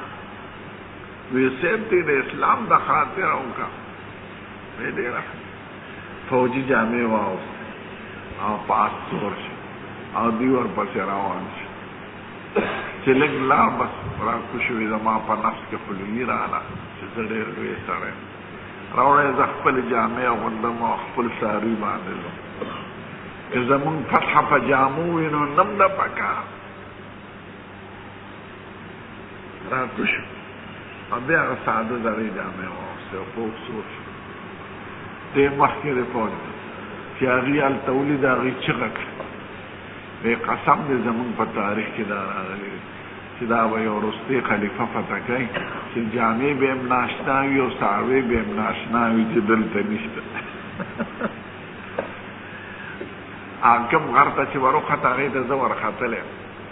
وی صاحب دی د اسلام د خاطر وکړه وی ډېره فوجي جامې واغوستې او پاس سور شي او دوی ورپسې روان شي چې لږ لار بس راکوشي وي زما په نفس کې خو لویي راغله چې زه ډېر لوی سړی یم راوړی زه خپلې جامې اغوندم او خپل څاروي باندې ځم که زمونږ فتحه په جامو وي نو نم ده پکار راکوشو او بیا هغه ساده زړې جامې واغوستې او پوخ سور شو دې مخکې د فوج چې هغې هلته ولید هغې چغه کړه وی قسم دې زمونږ په تاریخ کې دا راغلی دی چې دا به یو وروستی خلیفه فتح کوي چې جامې به هم ناشنا وي او څاروی به هم ناشنا وي چې دلته نشته کوم غر ته چې وروخته هغې ته زه ورختلی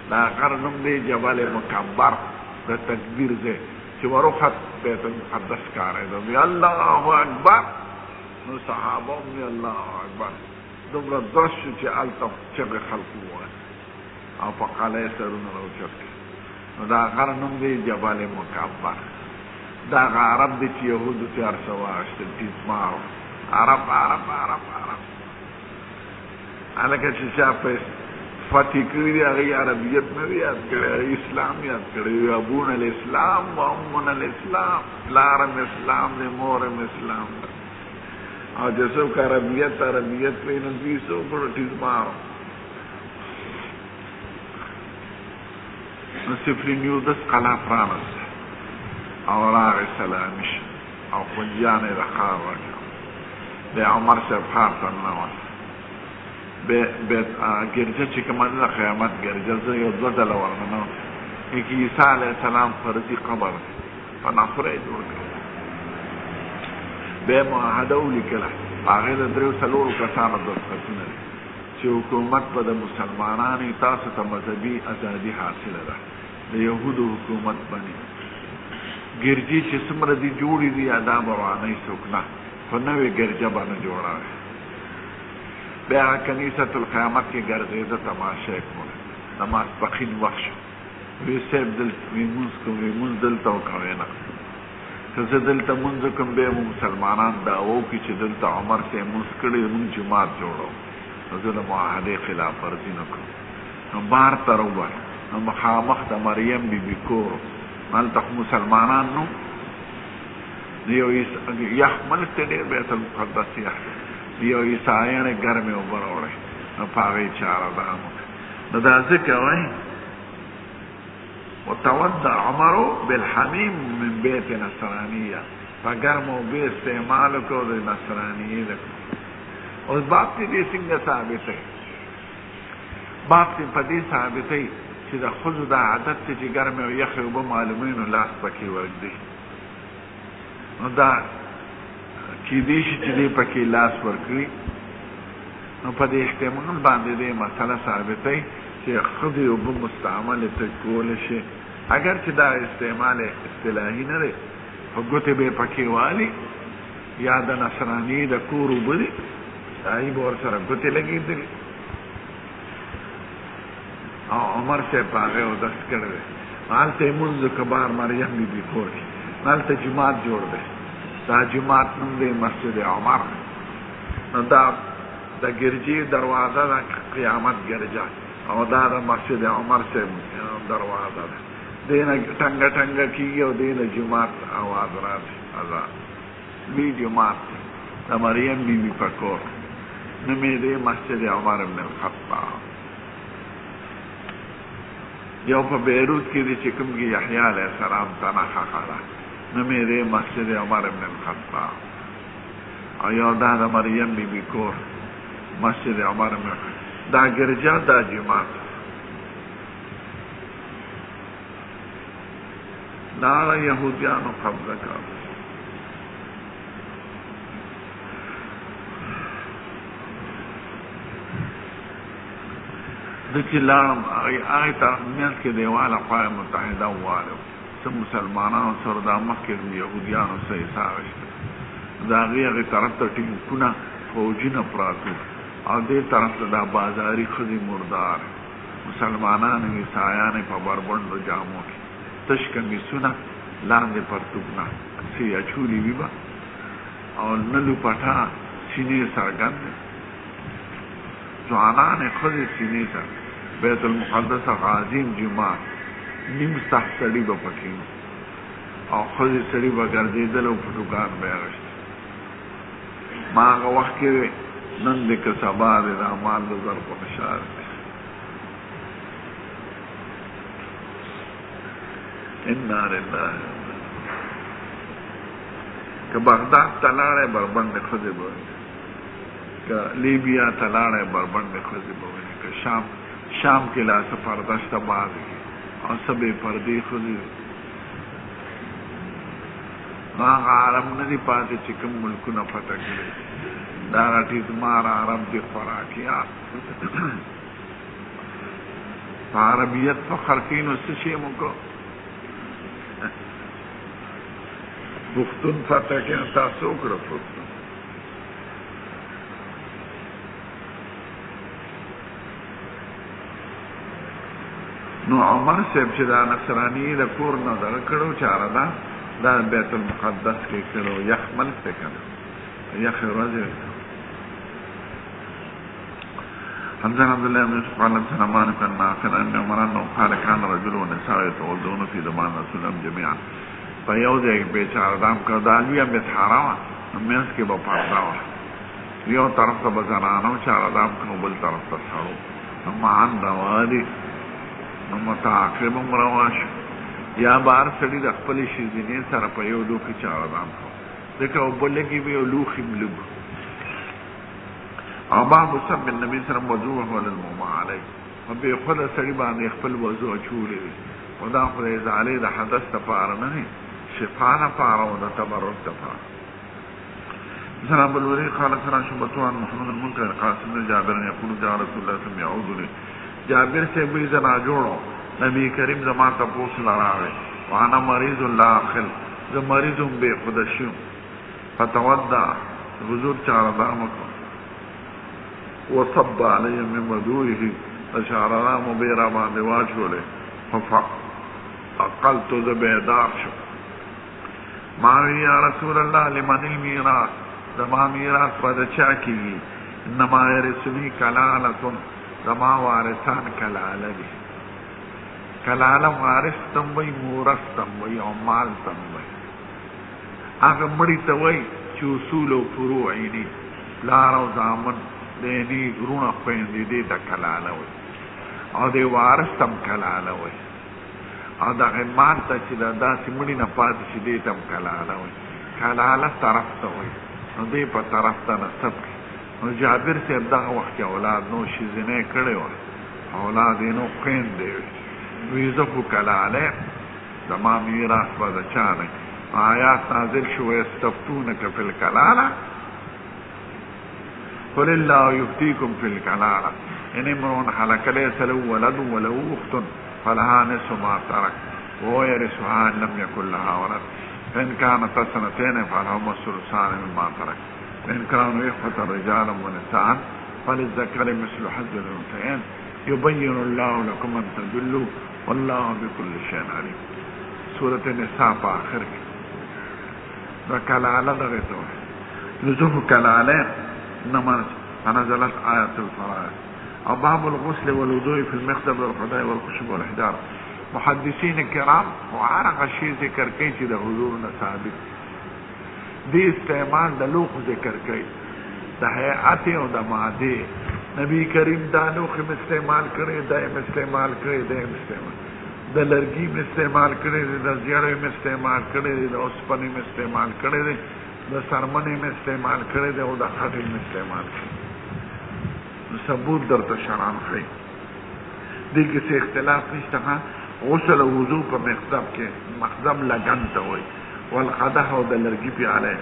دا غر نوم دی جبل مکبر د تکبیر ځای چې وروخت بیت المقدس کارېده وی الله اکبر نو صحابه هم وی الله اکبر دومره درس شو چې هلته چغې خلق ووایي او په قلعه سرونه راوچت کړي نو دا غر نوم دی جبل مکبر دا هغه عرب دی چې یهودو تې هر څه واخېستل تیزمارو عرب هلکه چې چا په فتح کړي دي هغې عربیت نه دی یاد کړی هغې اسلام یاد کړی وي ابونا الاسلام و امنا الاسلام پلارم اسلام دی مورم اسلام دی او چې څوک عربیت وایي نو دوی څوک کړو ټیزمارو نو صفرینیودس قلعه پرانسته او راغی سلامي شو او خونجیان یې د ښار راکړه د عمر صاحب ښار ته ننوت ګرجه چې کومه ده د قیامت ګرجه زه یو دوه ډله ورننوت کې عیسی علیه السلام فرضي قبر په نافوره یې جوړ کړ بیا معاهده ولیکله هغې د دریو څلورو کسانو دستخطونه دي چې حکومت به د مسلمانانو تاسو ته مذهبي ازادي حاصله ده د یهودو حکومت باندې ګرجې چې څومره دي جوړې دي یا دا به روانۍ څوک نه په نوې ګرجه باندې جوړه وې بیا هغه کنیست القیامت کې ګرځېده تماشه یې کوله د ماسپښین وخت شو وی صاحب دلته لمونځ کوم لمونځ دلته وکوئ نه که زه دلته مونځ کوم بیا مو مسلمانان دعوه وکړي چې دلته عمر صاحب مونځ کړی مونږ جومات جوړو نو زه د معاهدې خلاف ورزي نه کوم نو بار ته راووت نو مخامخ د مریم بیبي کور هلته خو مسلمانان نو یو یخ ملک ته ډېر بیت المقدس یخ یو عیسایانې ګرمې اوبه راوړی نو په هغې چاره دا نو دا ځکه وایي وتودع عمر بالحمیم من بیت نصرانیه فګرم اوبه استعمال وکړو د نصرانیې د اوس باب کې دې څنګه ثابتوي باب کې په دې ثابتوي چې د ښځو دا عادت دی چې ګرمې او یخې اوبه معلوموي نو لاس پکې ورږدي نو دا کیدای شي چې دې پکې لاس ورکړي نو په دې احتمال باندې دې مسله ثابتوي چې ښځې اوبه مستعملې ته کولی شي اگر چې دا استعمال اصطلاحي نه دی خو ګوتې به یې پکې والي یا د نصراني د کور اوبه دي هغې به ورسره ګوتې لګېدلي او عمر صاحب په هغې اودس کړی دی هلته یې مونځ کبار مریم بیبي کور کې هلته جومات جوړ دی دا جومات نوم دی مسجد عمر نو دا د ګرجې دروازه ده قیامت ګرجه او دا د مسجد عمر صاحب دروازه ده دې نه ټنګه ټنګه کېږي او دې نه جومات اواز راځي لوی جومات دی د مریم بیبي په کور نوم یې دی مسجد عمر بن الخطاب یو په بیروت کې دی چې کوم کې یحیی علیه السلام ته نښه ده نمیره مسجد عمر ابن الخطاب او یو دا د مریم بی بی کور مسجد عمر ابن دا گرجا دا جماعت دا یهودیانو قبضه کړ د چې لاړم هغه ته میانس کې دیواله قوای متحده وواله څه مسلمانانو سره دا مخکې یهودیانو سره حساب شته د هغې طرف ته ټینکونه فوجونه پراتو او دې طرف ته دا بازاري ښځې مردار مسلمانان عیسایان په بربنډو جامو کې تش کمیسونه لاندې پرتوګونه څه اچولي وي به او نه لوپټه سینې څرګندې ځوانانې ښځې سینې سره بیت المقدس عظیم جماعت نیم سخت سړي به پکې او ښځې سړي به ګرځېدل او فوټوګان به یې اخیستل ما هغه وخت کې نن دې که سبا دې دا مال د زر په فشار دی انا لله که بغداد ته لاړی بربنډې ښځې به وینې که لیبیا ته لاړی بربنډې ښځې به وینې که شام کې لا څه پرده شته بعضې کې او څه بې پردې ښځې نو هغه عرب نه دي پاتې چې کوم ملکونه فتح کړي دا ټیزمار عرب دي خوراکیات په عربیت فخر کوي نو څه شی مو کو پښتون فتح کړي نو تاسو وکړه پښتون نو عمر صاحب چې دا نصرانی د کور نه دغه کړو چاره ده دا بیت المقدس کې کړو یخ ملک ته کړو یخ ورځې حمزه عبد الله بن قال سلمان كنا اخر ان عمر انه قال كان رجل ونساء يتوضؤون في زمان رسول الله جميعا فيوم ذلك بیچاره دام کړ دا لوی به حرام مېس کې به پردا یو طرف ته بزنانو چاره دام کړو بل طرف ته سړو معن روادي نو متعاقب مرواش یا بار سړي د خپل شیزینې سره په یو لوخي چاره دام کو ځکه وبلګي به یو لوخي ملګ ابا مصب النبي صلی الله علیه وسلم وضوء للموضوع علی وبه خپل سړي باندې خپل وضو چولې ودا خدای زاله د حدث لپاره نه شفاء لپاره او د تبرک لپاره سلام الولی قال سنا شبتوان محمد المنکر قاسم جابر يقول جاء رسول الله صلی الله علیه وسلم يعوذ له جابر سے بھی زنا جوڑو نبی کریم زمان تپوس لراوے وانا مریض اللہ آخل زم مریضم بے خودشیو فتودع حضور چار دامکو وصب علی من مدوئه اشارنا مبیرا باندواجو لے فقلتو زبیدار شو ماوی یا رسول اللہ لمن المیراث زمان میراث پدچا کی انما یرسنی کلالتن زما وارثان کلاله دي کلاله وارث تم وي مورث تم وي او مال تم وي هغه مړی ته وي چې اصول او فروع دي لار او ضامن دې ګرونه خويندې دي د کلاله وي او د وارث تم کلاله وي او دا مال ته چې دا داسې مړی نه پاتې شي دې تم کلاله وي کلاله طرف ته وي نو دې په طرف ته نسب نو جابر سے دغه وخت اولاد نو شیزنه کړي و اولاد یې نو خويندې وي زه خو کلاله زما میراث به د چا نه آیات نازل شو یستفتونک فی الکلاله قل الله یفتیکم فی الکلاله ان امرؤ هلک لیس له ولد وله اخت فلها نصف ما ترك وهو يرثها ان لم يكن لها ولد فان كانت سنتين فلهما الثلثان مما ترك إن كانوا إخوة رجالا ونساء فللذكر مثل حظ الأنثيين يبين الله لكم أن تضلوا والله بكل شيء عليم سورة النساء په آخر کې دا کلاله دغه ته وایي نزوح کلاله انما نزلت آية الفرائض او باب الغسل والوضوء في المخدب والقضاء والخشب والحجارة محدثین کرام وعرق شی ذکر کوي چې د حضور نه ثابت دی استعمال د لوخ ذکر کوي د هيئت او د ماده نبی کریم دا لوخ استعمال کړي دایم استعمال کړي دایم استعمال د لرګي مې استعمال کړی دی، د زیړې مې استعمال کړی دی، د اوسپنې مې استعمال کړی دی، د سرمنې مې استعمال کړی دی او د خټې مې استعمال کړی. ثبوت درته شران ښیي. دې کې څه اختلاف نشته. غسل او وضو په مخزب کې، مخزب لګن ته وایي، والقدح او د لرګي پیاله،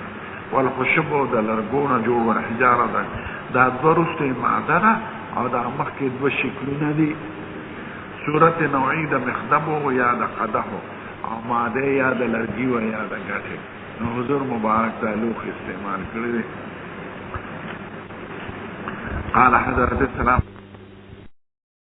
والخشب او د لرګو نه جوړ حجاره ده. دا دوه وروستۍ ماده ده او دا مخکې دوه شکلونه دي. صورت نوعی د مخدب و یا د قدح او ماده یا د لرګي و یا د ګټې. نو حضور مبارک ته لوښ استعمال کړی دی. قال حضرت السلام